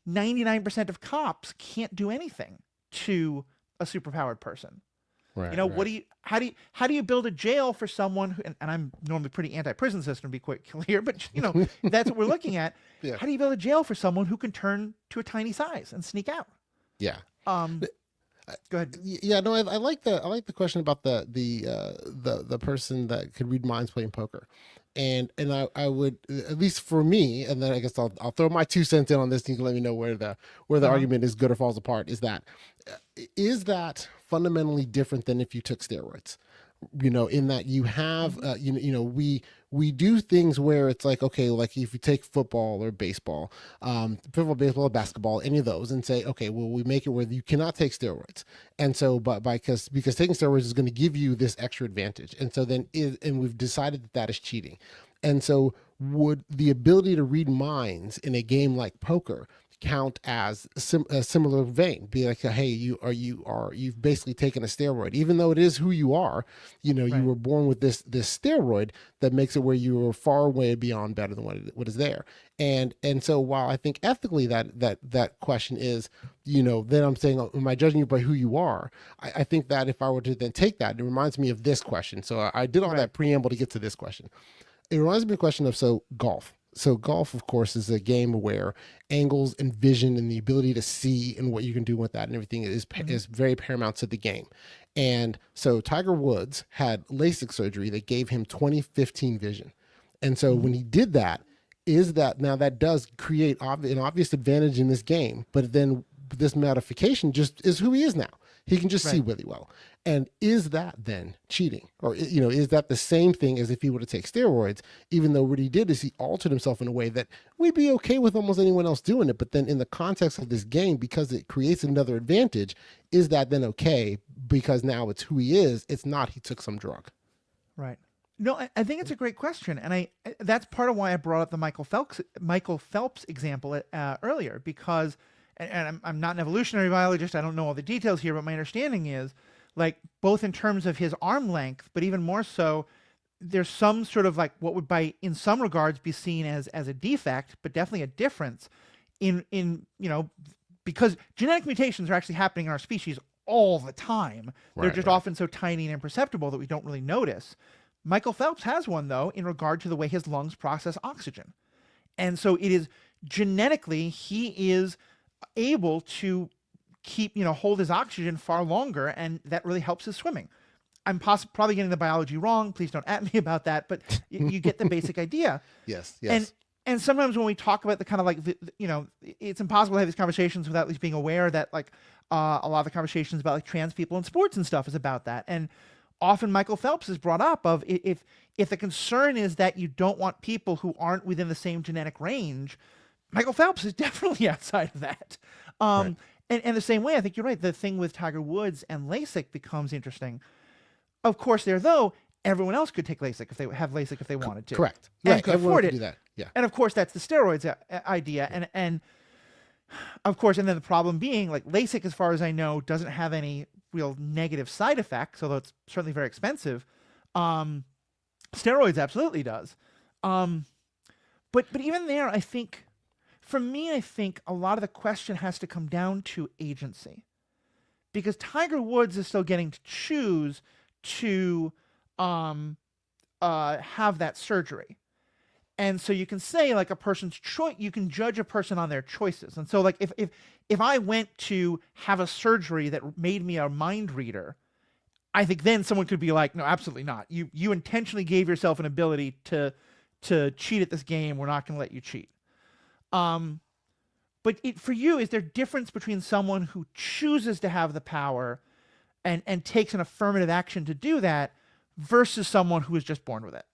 [SPEAKER 1] 99% of cops can't do anything to a superpowered person?
[SPEAKER 2] Right.
[SPEAKER 1] How do you build a jail for someone who, and I'm normally pretty anti-prison system, to be quite clear, but that's what we're looking at.
[SPEAKER 2] Yeah.
[SPEAKER 1] How do you build a jail for someone who can turn to a tiny size and sneak out?
[SPEAKER 2] Yeah.
[SPEAKER 1] Go ahead.
[SPEAKER 2] Yeah, no, I like the question about the person that could read minds playing poker, and I would, at least for me, and then I guess I'll throw my 2 cents in on this, and you can let me know where the argument is good or falls apart. Is that fundamentally different than if you took steroids? In that you have, we do things where it's like, okay, like if you take football or baseball, football, baseball, or basketball, any of those, and say, okay, well, we make it where you cannot take steroids. And so, because taking steroids is going to give you this extra advantage. And so and we've decided that is cheating. And so would the ability to read minds in a game like poker count as a similar vein? Be like, hey, you've basically taken a steroid, even though it is who you are. You know, you
[SPEAKER 1] Right.
[SPEAKER 2] were born with this steroid that makes it where you are far way beyond better than what is there. And so while I think ethically that question is, you know, then I'm saying, am I judging you by who you are? I think that if I were to then take that, it reminds me of this question. So I did all
[SPEAKER 1] Right.
[SPEAKER 2] that preamble to get to this question. It reminds me of a question of, so golf. So golf, of course, is a game where angles and vision and the ability to see and what you can do with that and everything is very paramount to the game. And so Tiger Woods had LASIK surgery that gave him 20/15 vision. And so when he did that, is that now that does create an obvious advantage in this game, but then this modification just is who he is now. He can just see
[SPEAKER 1] Right.
[SPEAKER 2] really well. And is that then cheating? Or, you know, is that the same thing as if he were to take steroids, even though what he did is he altered himself in a way that we'd be okay with almost anyone else doing it. But then in the context of this game, because it creates another advantage, is that then okay? Because now it's who he is. It's not he took some drug.
[SPEAKER 1] Right. No, I think it's a great question, and that's part of why I brought up the Michael Phelps example earlier, because and I'm not an evolutionary biologist. I don't know all the details here, but my understanding is, like, both in terms of his arm length, but even more so, there's some sort of, like, what would in some regards be seen as a defect, but definitely a difference in you know, because genetic mutations are actually happening in our species all the time. They're
[SPEAKER 2] Right,
[SPEAKER 1] just
[SPEAKER 2] right.
[SPEAKER 1] often so tiny and imperceptible that we don't really notice. Michael Phelps has one, though, in regard to the way his lungs process oxygen. And so it is genetically, he is able to keep, hold his oxygen far longer, and that really helps his swimming. I'm probably getting the biology wrong. Please don't at me about that, but you get the basic idea.
[SPEAKER 2] Yes,
[SPEAKER 1] And
[SPEAKER 2] yes.
[SPEAKER 1] and sometimes when we talk about the kind of like, it's impossible to have these conversations without at least being aware that, like, a lot of the conversations about, like, trans people in sports and stuff is about that. And often Michael Phelps is brought up of, if the concern is that you don't want people who aren't within the same genetic range, Michael Phelps is definitely outside of that.
[SPEAKER 2] Right.
[SPEAKER 1] And the same way, I think you're right. The thing with Tiger Woods and LASIK becomes interesting. Of course, though, everyone else could take LASIK if they have LASIK if they wanted to.
[SPEAKER 2] Correct.
[SPEAKER 1] And
[SPEAKER 2] Right.
[SPEAKER 1] could
[SPEAKER 2] Everyone
[SPEAKER 1] afford
[SPEAKER 2] can
[SPEAKER 1] it.
[SPEAKER 2] do that. Yeah.
[SPEAKER 1] And of course, that's the steroids idea. And of course, and then the problem being, like, LASIK, as far as I know, doesn't have any real negative side effects, although it's certainly very expensive. Steroids absolutely does. But even there, I think, for me, I think a lot of the question has to come down to agency, because Tiger Woods is still getting to choose to have that surgery. And so you can say, like, a person's choice, you can judge a person on their choices. And so, like, if I went to have a surgery that made me a mind reader, I think then someone could be like, no, absolutely not. You intentionally gave yourself an ability to cheat at this game. We're not going to let you cheat. But for you, is there difference between someone who chooses to have the power and takes an affirmative action to do that versus someone who is just born with it?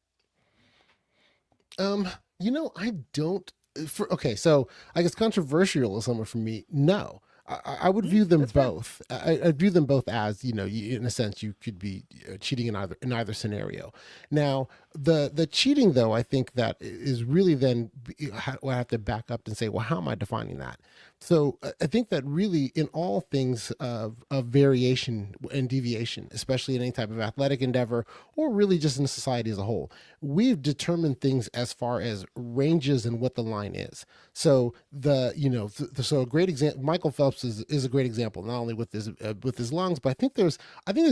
[SPEAKER 2] You know, I don't. Okay, so I guess controversial is somewhere for me. No, I would view them
[SPEAKER 1] That's fair.
[SPEAKER 2] both. I view them both as, you know, in a sense, you could be cheating in either scenario. Now, the cheating, though, I think that is really then I have to back up and say, well, how am I defining that? So I think that really in all things of variation and deviation, especially in any type of athletic endeavor or really just in society as a whole, we've determined things as far as ranges and what the line is. So so a great example, Michael Phelps is a great example, not only with his lungs, but I think there's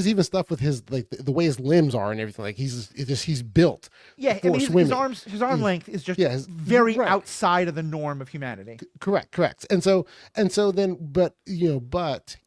[SPEAKER 2] even stuff with his, like, the way his limbs are and everything. Like he's built
[SPEAKER 1] Yeah, I
[SPEAKER 2] for
[SPEAKER 1] mean,
[SPEAKER 2] swimming.
[SPEAKER 1] his arm length is just
[SPEAKER 2] Yeah,
[SPEAKER 1] very
[SPEAKER 2] right.
[SPEAKER 1] outside of the norm of humanity.
[SPEAKER 2] Correct. And so then, but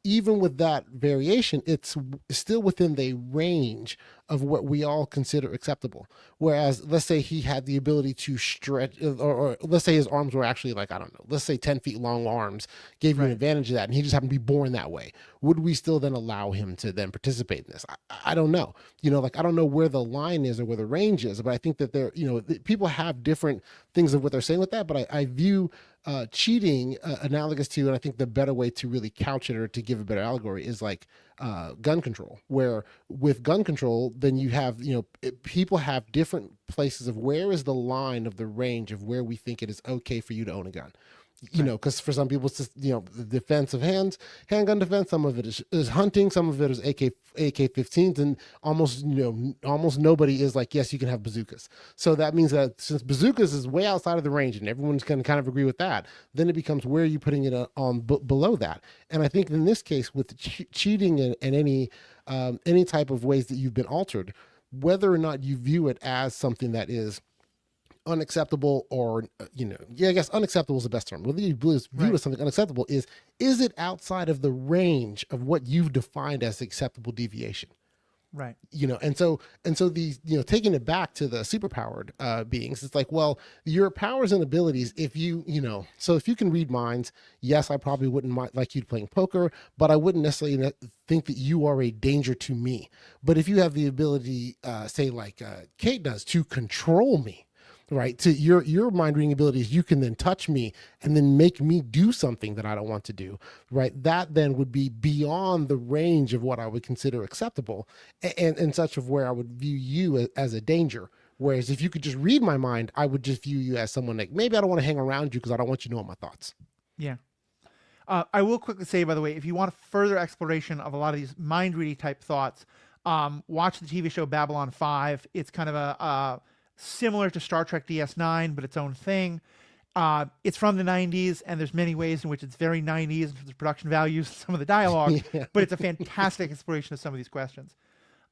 [SPEAKER 2] even with that variation, it's still within the range of what we all consider acceptable. Whereas, let's say he had the ability to stretch, or let's say his arms were actually, like, I don't know, let's say 10 feet long arms gave you an
[SPEAKER 1] Right.
[SPEAKER 2] advantage of that, and he just happened to be born that way. Would we still then allow him to then participate in this? I don't know. Like, I don't know where the line is or where the range is, but I think that people have different things of what they're saying with that. But I view cheating, analogous to, and I think the better way to really couch it or to give a better allegory is like gun control, where with gun control, then you have, people have different places of where is the line of the range of where we think it is okay for you to own a gun. Because for some people it's just, the defense of handgun defense. Some of it is hunting. Some of it is AK-15s, and almost nobody is like, yes, you can have bazookas. So that means that since bazookas is way outside of the range, and everyone's going to kind of agree with that, then it becomes where are you putting it on below that. And I think in this case with cheating and any type of ways that you've been altered, whether or not you view it as something that is unacceptable, or I guess unacceptable is the best term. Whether you view it as something unacceptable, is it outside of the range of what you've defined as acceptable deviation? And so these, taking it back to the superpowered beings, it's like, well, your powers and abilities, if so if you can read minds, yes, I probably wouldn't like you playing poker, but I wouldn't necessarily think that you are a danger to me. But if you have the ability, say like Kate does, to control me, right, to your mind reading abilities, you can then touch me and then make me do something that I don't want to do, right? That then would be beyond the range of what I would consider acceptable, and such of where I would view you as a danger. Whereas if you could just read my mind, I would just view you as someone like, maybe I don't want to hang around you because I don't want you knowing my thoughts.
[SPEAKER 1] Yeah. I will quickly say, by the way, if you want further exploration of a lot of these mind reading type thoughts, watch the TV show Babylon 5. It's kind of a similar to Star Trek DS9, but its own thing. It's from the 90s, and there's many ways in which it's very 90s in terms of production values, some of the dialogue, but it's a fantastic exploration of some of these questions.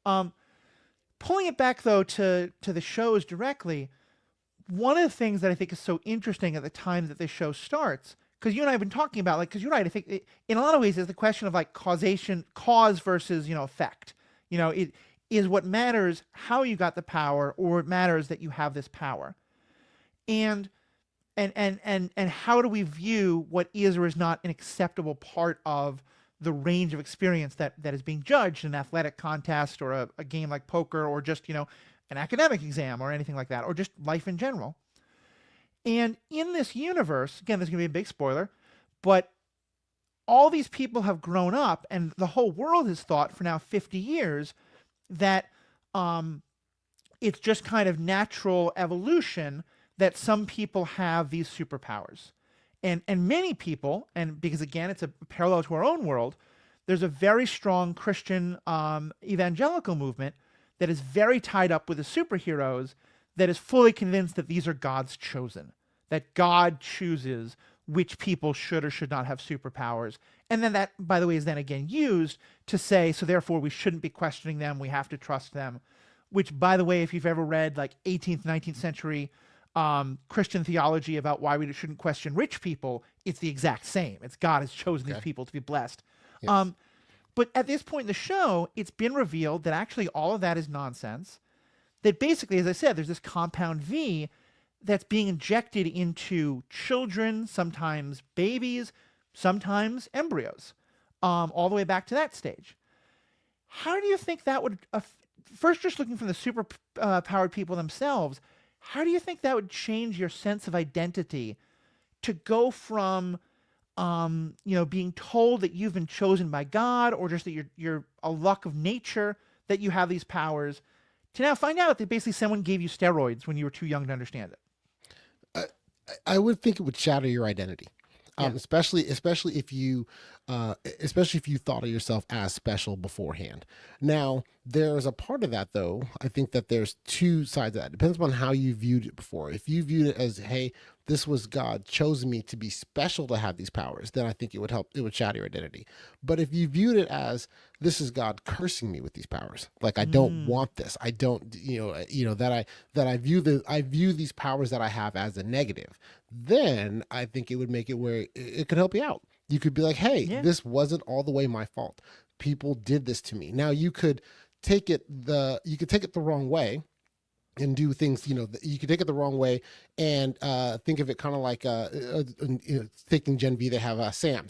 [SPEAKER 1] Pulling it back, though, to the shows directly, one of the things that I think is so interesting at the time that this show starts, because you and I have been talking about, because you're right, I think in a lot of ways is the question of like cause versus, effect. It is what matters how you got the power, or it matters that you have this power. And how do we view what is or is not an acceptable part of the range of experience that is being judged in an athletic contest, or a game like poker, or just, an academic exam or anything like that, or just life in general. And in this universe, again, there's going to be a big spoiler, but all these people have grown up, and the whole world has thought for now 50 years that it's just kind of natural evolution that some people have these superpowers. And many people, and because again, it's a parallel to our own world, there's a very strong Christian evangelical movement that is very tied up with the superheroes, that is fully convinced that these are God's chosen, that God chooses which people should or should not have superpowers. And then that, by the way, is then again used to say, so therefore we shouldn't be questioning them, we have to trust them. Which, by the way, if you've ever read like 18th, 19th century Christian theology about why we shouldn't question rich people, it's the exact same. It's God has chosen these people to be blessed. Yes. But at this point in the show, it's been revealed that actually all of that is nonsense. That basically, as I said, there's this compound V that's being injected into children, sometimes babies, sometimes embryos, all the way back to that stage. How do you think that would, first just looking from the super powered people themselves, how do you think that would change your sense of identity to go from, being told that you've been chosen by God, or just that you're a luck of nature that you have these powers, to now find out that basically someone gave you steroids when you were too young to understand it?
[SPEAKER 2] I would think it would shatter your identity, especially if you thought of yourself as special beforehand. Now, there's a part of that, though. I think that there's two sides of that. It depends upon how you viewed it before. If you viewed it as, hey, this was God chose me to be special to have these powers, then I think it would help. It would shatter your identity. But if you viewed it as, this is God cursing me with these powers, like I don't want this, I don't, that I view these powers that I have as a negative, then I think it would make it where it could help you out. You could be like, hey, this wasn't all the way my fault. People did this to me. Now you could take it the wrong way and do things, you could take it the wrong way and think of it kind of like taking Gen V. They have Sam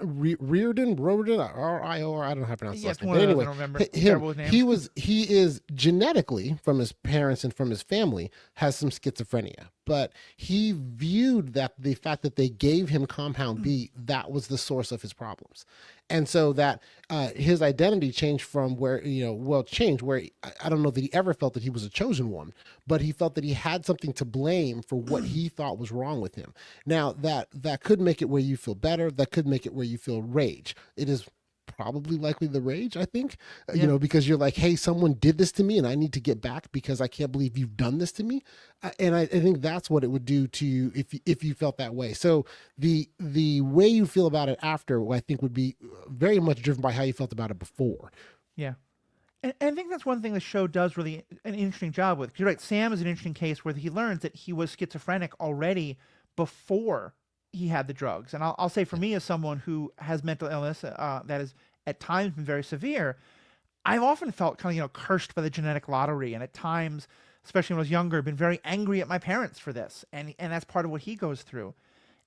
[SPEAKER 2] Reardon, R-I-O-R, I don't know how to pronounce his last name. But anyway, he is genetically, from his parents and from his family, has some schizophrenia. but he viewed that the fact that they gave him compound B, that was the source of his problems. And so that his identity changed from where, changed where I don't know that he ever felt that he was a chosen one, but he felt that he had something to blame for what he thought was wrong with him. Now that could make it where you feel better. That could make it where you feel rage. It is probably likely the rage, I think, because you're like, hey, someone did this to me and I need to get back because I can't believe you've done this to me. And I think that's what it would do to you if you felt that way. So the way you feel about it after, I think, would be very much driven by how you felt about it before.
[SPEAKER 1] Yeah. And I think that's one thing the show does really an interesting job with. 'Cause you're right, Sam is an interesting case where he learns that he was schizophrenic already before he had the drugs. And I'll say for me, as someone who has mental illness that has at times been very severe, I've often felt kind of, cursed by the genetic lottery. And at times, especially when I was younger, been very angry at my parents for this. And that's part of what he goes through.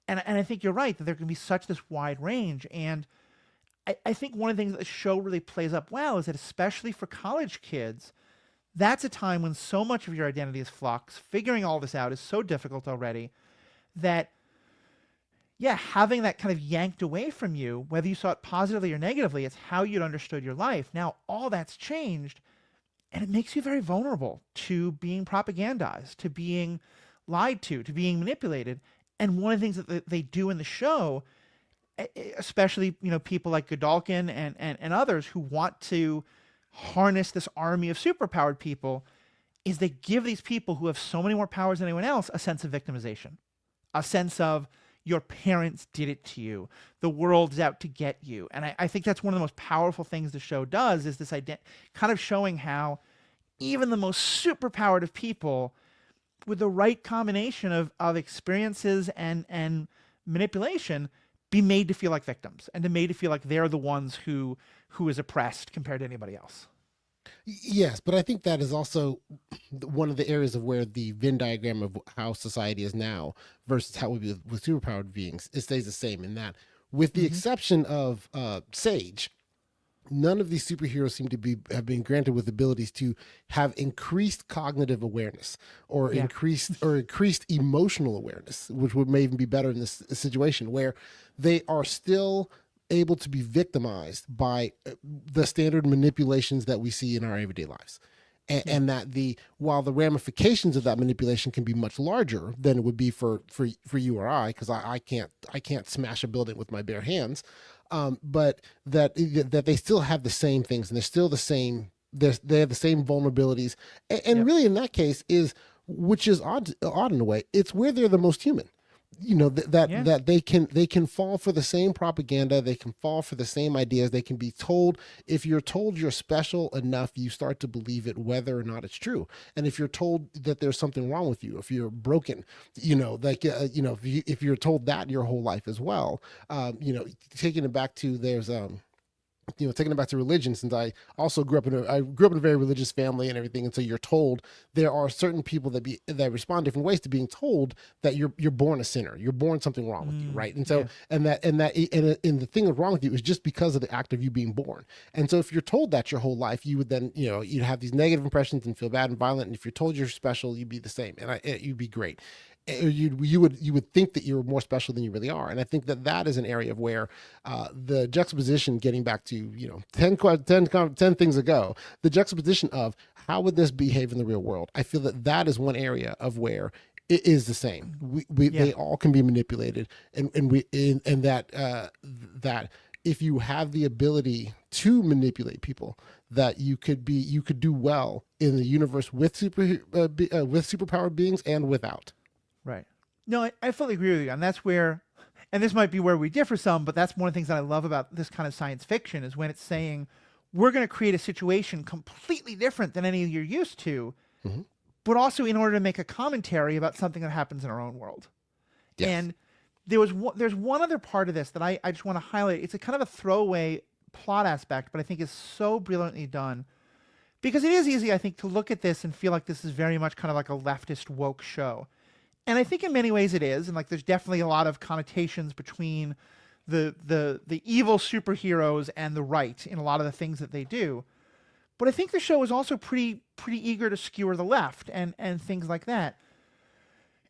[SPEAKER 1] And I think you're right that there can be such this wide range. And I think one of the things that the show really plays up well is that, especially for college kids, that's a time when so much of your identity is flux. Figuring all this out is so difficult already that, yeah, having that kind of yanked away from you, whether you saw it positively or negatively, it's how you'd understood your life. Now, all that's changed, and it makes you very vulnerable to being propagandized, to being lied to being manipulated. And one of the things that they do in the show, especially, people like Godolkin and others who want to harness this army of superpowered people, is they give these people who have so many more powers than anyone else a sense of victimization, a sense of your parents did it to you, the world's out to get you. And I think that's one of the most powerful things the show does, is this kind of showing how even the most superpowered of people, with the right combination of experiences and manipulation, be made to feel like victims and to made to feel like they're the ones who is oppressed compared to anybody else.
[SPEAKER 2] Yes, but I think that is also one of the areas of where the Venn diagram of how society is now versus how we be with superpowered beings, it stays the same in that, with the exception of Sage, none of these superheroes seem to have been granted with abilities to have increased cognitive awareness or increased emotional awareness, which may even be better in this situation, where they are still able to be victimized by the standard manipulations that we see in our everyday lives. And that while the ramifications of that manipulation can be much larger than it would be for you or I, because I can't smash a building with my bare hands, but that they still have the same things, and they're still the same. They have the same vulnerabilities, and really in that case which is odd in a way. It's where they're the most human. That they can fall for the same propaganda, they can fall for the same ideas, they can be told. If you're told you're special enough, you start to believe it whether or not it's true. And if you're told that there's something wrong with you, if you're broken, if you're told that your whole life as well, taking it back to taking it back to religion, since I also grew up in a very religious family and everything, and so you're told there are certain people that respond different ways to being told that you're born a sinner, you're born something wrong with you, right? And so and the thing that's wrong with you is just because of the act of you being born. And so if you're told that your whole life, you would then you'd have these negative impressions and feel bad and violent. And if you're told you're special, you'd be the same, and you'd be great. You would think that you're more special than you really are. And I think that is an area of where the juxtaposition, getting back to 10 things ago, the juxtaposition of how would this behave in the real world, I feel that is one area of where it is the same. They all can be manipulated, and that if you have the ability to manipulate people, that you could do well in the universe with superpowered beings and without.
[SPEAKER 1] Right. No, I fully agree with you. And that's where, and this might be where we differ some, but that's one of the things that I love about this kind of science fiction, is when it's saying, we're going to create a situation completely different than any you're used to, but also in order to make a commentary about something that happens in our own world. Yes. And there's one other part of this that I just want to highlight. It's a kind of a throwaway plot aspect, but I think is so brilliantly done, because it is easy, I think, to look at this and feel like this is very much kind of like a leftist woke show. And I think in many ways it is, and like there's definitely a lot of connotations between the evil superheroes and the right in a lot of the things that they do. But I think the show is also pretty eager to skewer the left and things like that.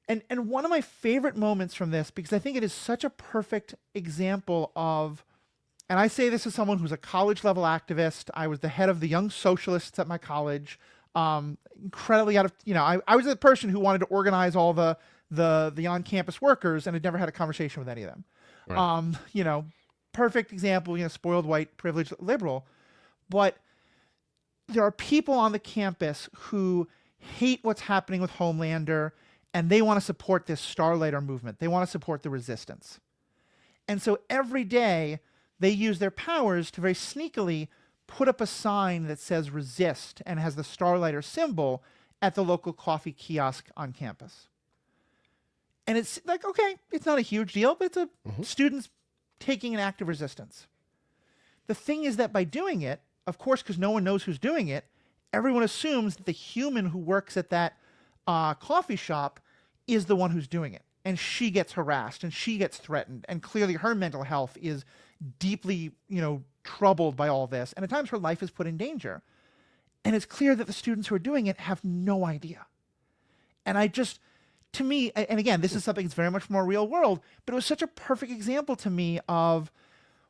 [SPEAKER 1] And one of my favorite moments from this, because I think it is such a perfect example of, and I say this as someone who's a college level activist. I was the head of the Young Socialists at my college. Incredibly out of, I was the person who wanted to organize all the on campus workers and had never had a conversation with any of them.
[SPEAKER 2] Right.
[SPEAKER 1] Perfect example, spoiled white privileged liberal. But there are people on the campus who hate what's happening with Homelander, and they want to support this Starlighter movement. They want to support the resistance. And so every day they use their powers to very sneakily put up a sign that says resist and has the Starlighter symbol at the local coffee kiosk on campus. And it's like, okay, it's not a huge deal, but it's a students taking an act of resistance. The thing is that by doing it, of course, because no one knows who's doing it, everyone assumes that the human who works at that coffee shop is the one who's doing it. And she gets harassed and she gets threatened. And clearly her mental health is deeply, troubled by all this. And at times her life is put in danger. And it's clear that the students who are doing it have no idea. And to me, and again, this is something that's very much more real world, but it was such a perfect example to me of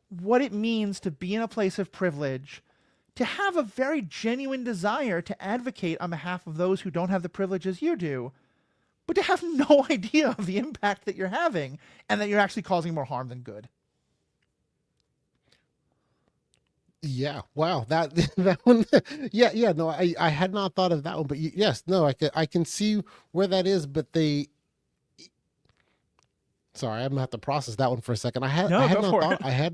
[SPEAKER 1] what it means to be in a place of privilege, to have a very genuine desire to advocate on behalf of those who don't have the privileges you do, but to have no idea of the impact that you're having and that you're actually causing more harm than good.
[SPEAKER 2] Yeah. Wow. That one. Yeah. No, I had not thought of that one, but yes, no, I can see where that is, but sorry, I'm gonna have to process that one for a second. I had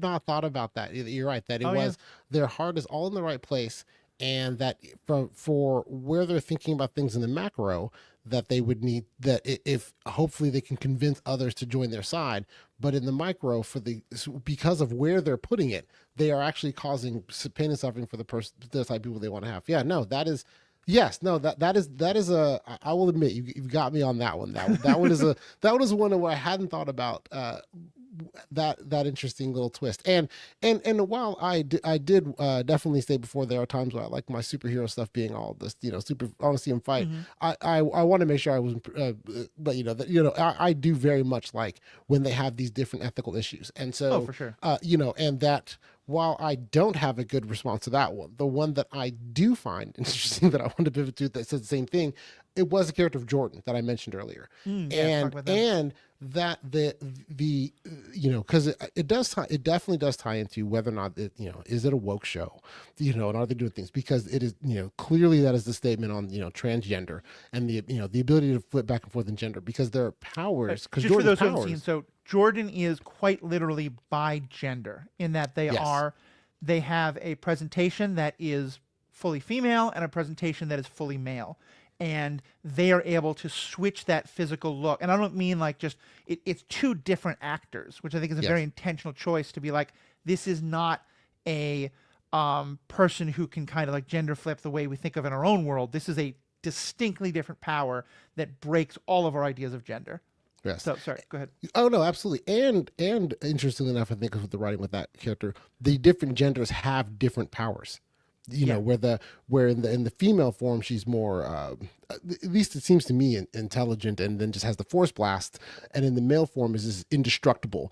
[SPEAKER 2] not thought about that. You're right, that their heart is all in the right place, and that for where they're thinking about things in the macro, that they would need that if hopefully they can convince others to join their side, but in the micro because of where they're putting it, they are actually causing pain and suffering for the type of people they want to have. Yeah, no, that is. Yes, no, that is a. I will admit you've got me on that one. That one is one where I hadn't thought about that interesting little twist. And while I did definitely say before, there are times where I like my superhero stuff being all this, super. I want to see him fight. I want to make sure I was, but I do very much like when they have these different ethical issues, and so
[SPEAKER 1] for sure.
[SPEAKER 2] And that. While I don't have a good response to that one, the one that I do find interesting that I want to pivot to that says the same thing, it was the character of Jordan that I mentioned earlier. And that because it definitely does tie into whether or not is it a woke show, and are they doing things, because it is, clearly that is the statement on, transgender and the ability to flip back and forth in gender, because there are powers. Because
[SPEAKER 1] just for those who haven't seen, so Jordan is quite literally by gender in that they have a presentation that is fully female and a presentation that is fully male. And they are able to switch that physical look. And I don't mean like just, it's two different actors, which I think is a very intentional choice to be like, this is not a person who can kind of like gender flip the way we think of in our own world. This is a distinctly different power that breaks all of our ideas of gender.
[SPEAKER 2] Yes.
[SPEAKER 1] So sorry, go ahead.
[SPEAKER 2] Oh no, absolutely. And interestingly enough, I think with the writing with that character, the different genders have different powers. Where in the female form she's more at least it seems to me intelligent, and then just has the force blast, and in the male form is this indestructible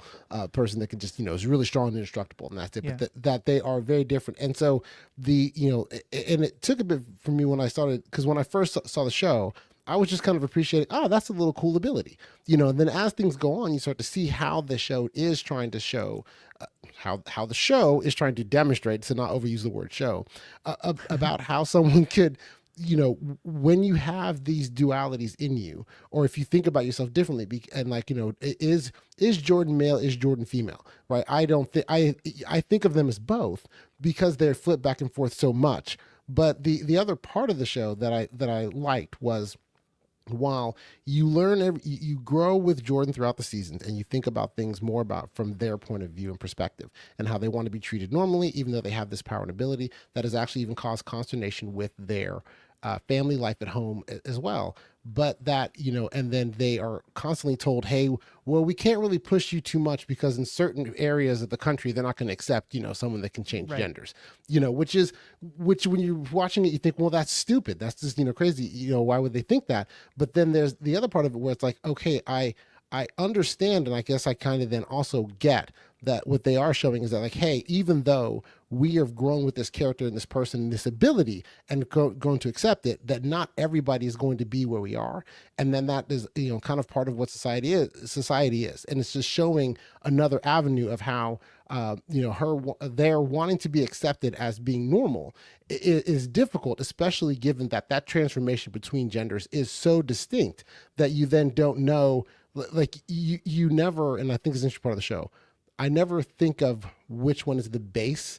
[SPEAKER 2] person that can just is really strong and indestructible, and that's it. But that they are very different. And so and it took a bit for me when I started, because when I first saw the show, I was just kind of appreciating, that's a little cool ability, and then as things go on, you start to see how the show is trying to show, how the show is trying to demonstrate, to not overuse the word show, about how someone could, when you have these dualities in you, or if you think about yourself differently, and is Jordan male, is Jordan female, right? I don't think, I think of them as both, because they're flipped back and forth so much. But the other part of the show that I liked was, while you you grow with Jordan throughout the seasons, and you think about things more about from their point of view and perspective, and how they want to be treated normally, even though they have this power and ability that has actually even caused consternation with their family life at home as well. But that, and then they are constantly told, hey, well, we can't really push you too much because in certain areas of the country, they're not going to accept, someone that can change
[SPEAKER 1] Right.
[SPEAKER 2] genders, which when you're watching it, you think, well, that's stupid. That's just, crazy. Why would they think that? But then there's the other part of it where it's like, okay, I understand, and I guess I kind of then also get that what they are showing is that, like, hey, even though we have grown with this character and this person and this ability and going to accept it, that not everybody is going to be where we are, and then that is kind of part of what society is, and it's just showing another avenue of how they're wanting to be accepted as being normal is difficult, especially given that transformation between genders is so distinct that you then don't know, like you never, and I think it's an interesting part of the show, I never think of which one is the base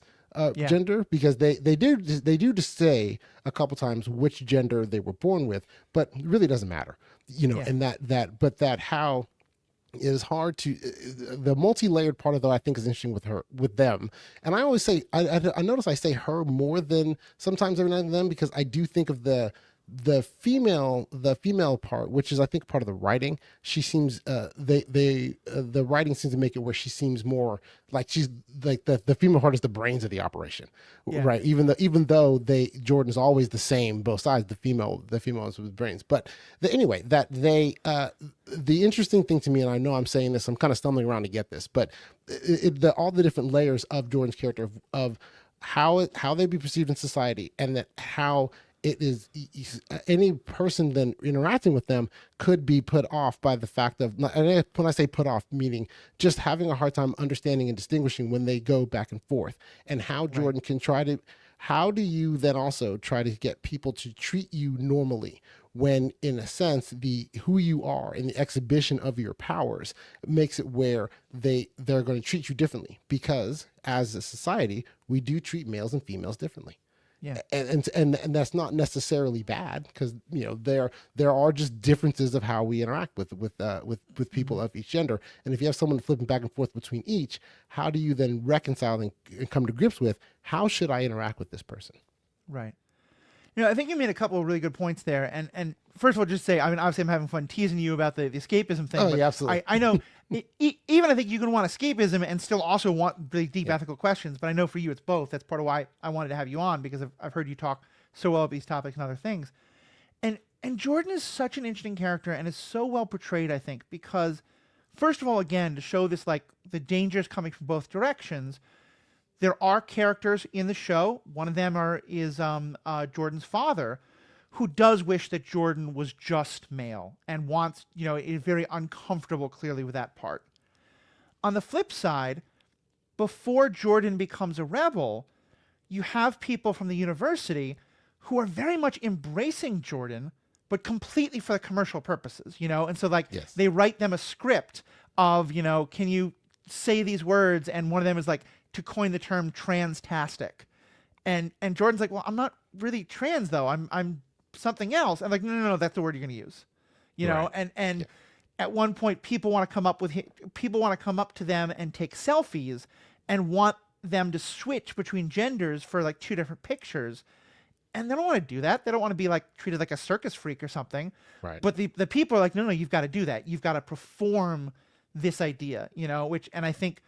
[SPEAKER 2] gender, because they do just say a couple times which gender they were born with, but it really doesn't matter, and that how it is hard to the multi-layered part of, though, I think is interesting with them. And I always say, I notice I say her more than sometimes every now and then, because I do think of the female part, which is, I think, part of the writing. She seems the writing seems to make it where she seems more like she's like the female part is the brains of the operation, right? Even though Jordan's always the same, both sides, the female is with brains. But anyway, that the interesting thing to me, and I know I'm saying this, I'm kind of stumbling around to get this, but all the different layers of Jordan's character of how they be perceived in society, and that how it is any person then interacting with them could be put off by the fact of, and when I say put off, meaning just having a hard time understanding and distinguishing when they go back and forth, and how Jordan can try to, how do you then also try to get people to treat you normally when, in a sense, who you are and the exhibition of your powers makes it where they're going to treat you differently, because as a society, we do treat males and females differently.
[SPEAKER 1] Yeah.
[SPEAKER 2] And that's not necessarily bad, because there are just differences of how we interact with people of each gender. And if you have someone flipping back and forth between each, how do you then reconcile and come to grips with, how should I interact with this person?
[SPEAKER 1] Right. I think you made a couple of really good points there. And first of all, just say, I mean, obviously I'm having fun teasing you about the escapism thing.
[SPEAKER 2] Oh,
[SPEAKER 1] but
[SPEAKER 2] yeah, absolutely.
[SPEAKER 1] I know, even I think you can want escapism and still also want the deep ethical questions, but I know for you it's both. That's part of why I wanted to have you on, because I've heard you talk so well about these topics and other things. And Jordan is such an interesting character and is so well portrayed, I think, because first of all, again, to show this, like, the dangers coming from both directions, there are characters in the show. One of them is Jordan's father, who does wish that Jordan was just male and wants, is very uncomfortable clearly with that part. On the flip side, before Jordan becomes a rebel, you have people from the university who are very much embracing Jordan, but completely for the commercial purposes, And so, like,
[SPEAKER 2] Yes.
[SPEAKER 1] they write them a script of, can you say these words? And one of them is like, to coin the term transtastic. And Jordan's like, well, I'm not really trans though. I'm something else. I'm like, no, that's the word you're going to use. Know, and at one point people want to come up to them and take selfies and want them to switch between genders for like two different pictures. And they don't want to do that. They don't want to be like treated like a circus freak or something.
[SPEAKER 2] Right.
[SPEAKER 1] But the people are like, no, you've got to do that. You've got to perform this idea, and I think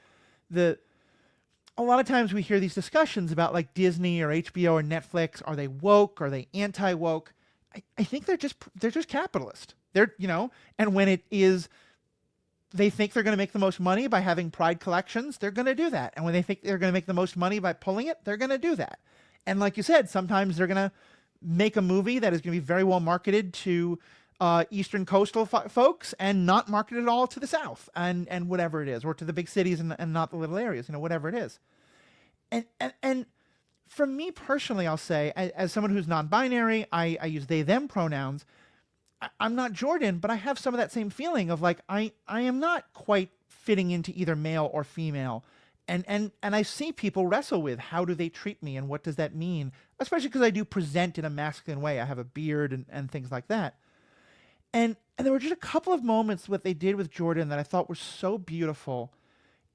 [SPEAKER 1] a lot of times we hear these discussions about like Disney or HBO or Netflix. Are they woke? Are they anti-woke? I think they're just capitalist. They're, and when it is, they think they're going to make the most money by having pride collections, they're going to do that. And when they think they're going to make the most money by pulling it, they're going to do that. And like you said, sometimes they're going to make a movie that is going to be very well marketed to Eastern coastal folks and not marketed at all to the South and whatever it is, or to the big cities and not the little areas, whatever it is. And for me personally, I'll say, as someone who's non-binary, I use they, them pronouns. I'm not Jordan, but I have some of that same feeling of like, I am not quite fitting into either male or female. And I see people wrestle with, how do they treat me and what does that mean? Especially because I do present in a masculine way. I have a beard and things like that. And there were just a couple of moments what they did with Jordan that I thought were so beautiful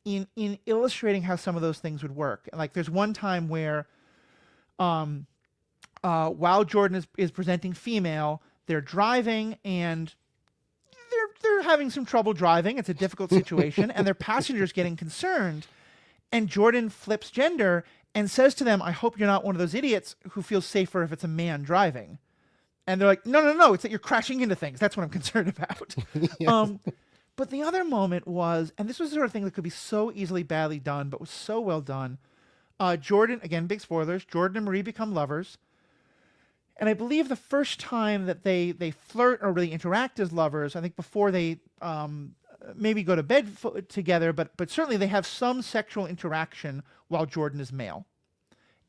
[SPEAKER 1] in illustrating how some of those things would work. Like there's one time where while Jordan is presenting female, they're driving and they're having some trouble driving. It's a difficult situation, and their passengers getting concerned. And Jordan flips gender and says to them, "I hope you're not one of those idiots who feels safer if it's a man driving." And they're like, "No, no, no! It's that you're crashing into things. That's what I'm concerned about."
[SPEAKER 2] Yes.
[SPEAKER 1] But the other moment was, and this was the sort of thing that could be so easily badly done, but was so well done. Jordan, again, big spoilers. Jordan and Marie become lovers. And I believe the first time that they flirt or really interact as lovers, I think before they maybe go to bed together, but certainly they have some sexual interaction while Jordan is male.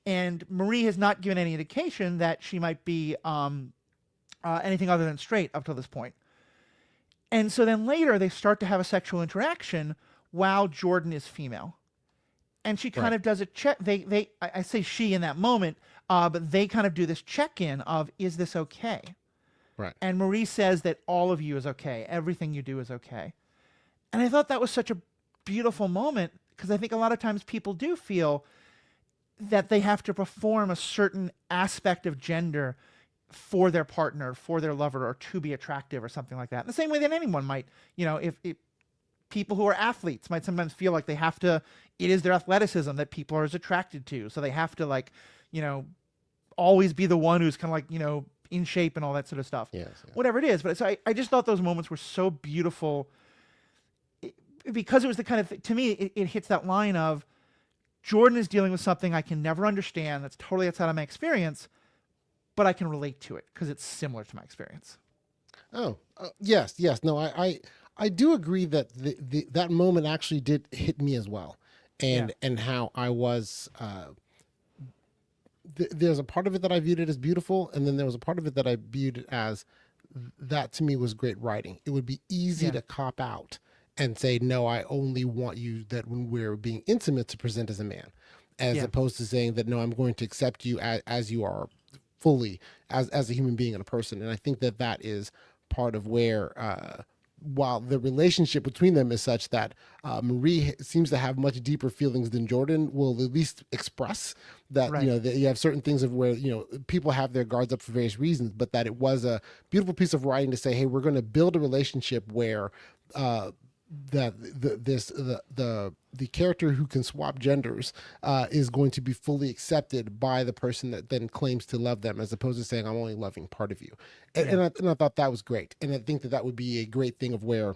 [SPEAKER 1] And Marie has not given any indication that she might be anything other than straight up to this point. And so then later they start to have a sexual interaction while Jordan is female. And she kind
[SPEAKER 2] Right.
[SPEAKER 1] of does a check. I say she in that moment, but they kind of do this check-in of, is this okay?
[SPEAKER 2] Right.
[SPEAKER 1] And Marie says that all of you is okay. Everything you do is okay. And I thought that was such a beautiful moment, because I think a lot of times people do feel that they have to perform a certain aspect of gender for their partner, for their lover, or to be attractive or something like that. In the same way that anyone might, if people who are athletes might sometimes feel like they have to, it is their athleticism that people are as attracted to. So they have to, like, always be the one who's kind of like, in shape and all that sort of stuff.
[SPEAKER 2] Yes. Yeah.
[SPEAKER 1] Whatever it is. But so I just thought those moments were so beautiful, because it was the kind of, to me, it hits that line of, Jordan is dealing with something I can never understand, that's totally outside of my experience, but I can relate to it because it's similar to my experience.
[SPEAKER 2] Oh, yes, yes. No, I do agree that that moment actually did hit me as well, and
[SPEAKER 1] Yeah.
[SPEAKER 2] and how I was. There's a part of it that I viewed it as beautiful, and then there was a part of it that I viewed it as, that to me was great writing. It would be easy
[SPEAKER 1] Yeah.
[SPEAKER 2] to cop out and say, no, I only want you, that when we're being intimate, to present as a man, as
[SPEAKER 1] Yeah.
[SPEAKER 2] opposed to saying that, no, I'm going to accept you as you are, fully, as a human being and a person. And I think that that is part of where, while the relationship between them is such that Marie seems to have much deeper feelings than Jordan will at least express, that
[SPEAKER 1] Right.
[SPEAKER 2] that you have certain things of where people have their guards up for various reasons, but that it was a beautiful piece of writing to say, hey, we're going to build a relationship where that the character who can swap genders is going to be fully accepted by the person that then claims to love them, as opposed to saying, I'm only loving part of you. And,
[SPEAKER 1] Yeah.
[SPEAKER 2] and I thought that was great. And I think that that would be a great thing of where,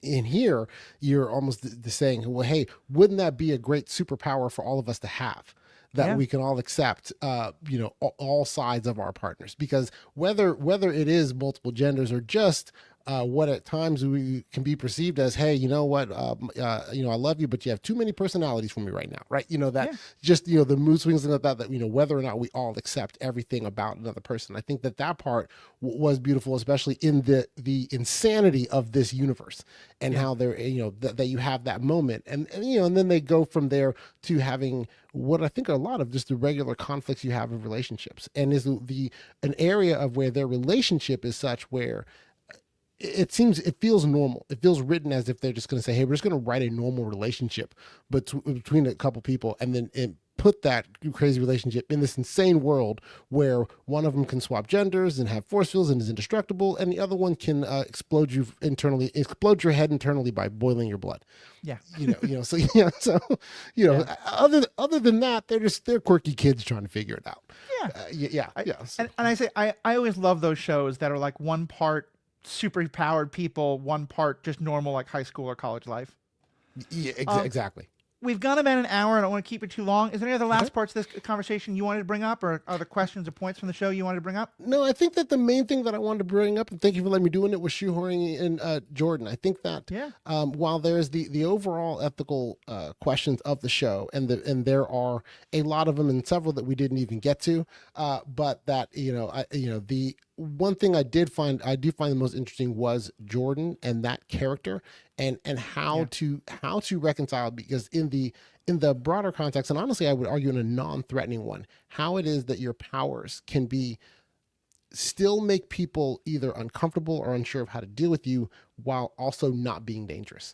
[SPEAKER 2] in here, you're almost saying, well, hey, wouldn't that be a great superpower for all of us to have? That
[SPEAKER 1] Yeah.
[SPEAKER 2] we can all accept, all sides of our partners, because whether it is multiple genders or just what at times we can be perceived as, hey, you know what, I love you, but you have too many personalities for me right now, right? That
[SPEAKER 1] Yeah.
[SPEAKER 2] just the mood swings and that whether or not we all accept everything about another person. I think that part was beautiful, especially in the insanity of this universe, and how they're that you have that moment, and then they go from there to having what I think are a lot of just the regular conflicts you have in relationships, and is an area of where their relationship is such where it feels normal. It feels written as if they're just going to say, hey, we're just going to write a normal relationship between a couple people, and then put that crazy relationship in this insane world where one of them can swap genders and have force fields and is indestructible, and the other one can explode your head internally by boiling your blood.
[SPEAKER 1] Yeah.
[SPEAKER 2] Other than that, they're quirky kids trying to figure it out.
[SPEAKER 1] Yeah.
[SPEAKER 2] Yeah.
[SPEAKER 1] And I say, I always love those shows that are like one part super powered people, one part just normal, like high school or college life.
[SPEAKER 2] Yeah,
[SPEAKER 1] Um,
[SPEAKER 2] exactly.
[SPEAKER 1] We've gone about an hour. I don't want to keep it too long. Is there any other last parts of this conversation you wanted to bring up, or other questions or points from the show you wanted to bring up?
[SPEAKER 2] No, I think that the main thing that I wanted to bring up, and thank you for letting me doing it, was shoehorning in Jordan. I think that
[SPEAKER 1] Yeah.
[SPEAKER 2] while there's the overall ethical questions of the show, and there are a lot of them, and several that we didn't even get to, but that the one thing I do find the most interesting was Jordan and that character, and how to reconcile, because in the broader context, and honestly I would argue in a non-threatening one, how it is that your powers can be still make people either uncomfortable or unsure of how to deal with you while also not being dangerous.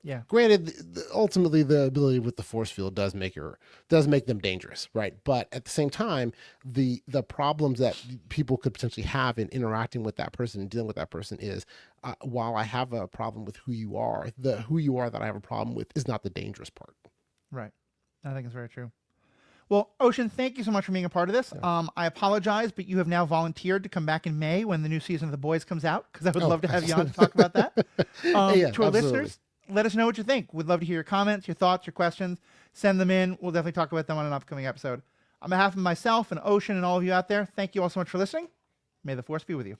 [SPEAKER 1] Yeah.
[SPEAKER 2] Granted, ultimately the ability with the force field does make them dangerous, right? But at the same time, the problems that people could potentially have in interacting with that person and dealing with that person is, while I have a problem with who you are, the who you are that I have a problem with is not the dangerous part.
[SPEAKER 1] Right. I think it's very true. Well, Ocean, thank you so much for being a part of this. I apologize, but you have now volunteered to come back in May when the new season of The Boys comes out, because I would love to have you on to talk about that. To our
[SPEAKER 2] absolutely.
[SPEAKER 1] listeners, let us know what you think. We'd love to hear your comments, your thoughts, your questions. Send them in. We'll definitely talk about them on an upcoming episode. On behalf of myself and Ocean and all of you out there, thank you all so much for listening. May the force be with you.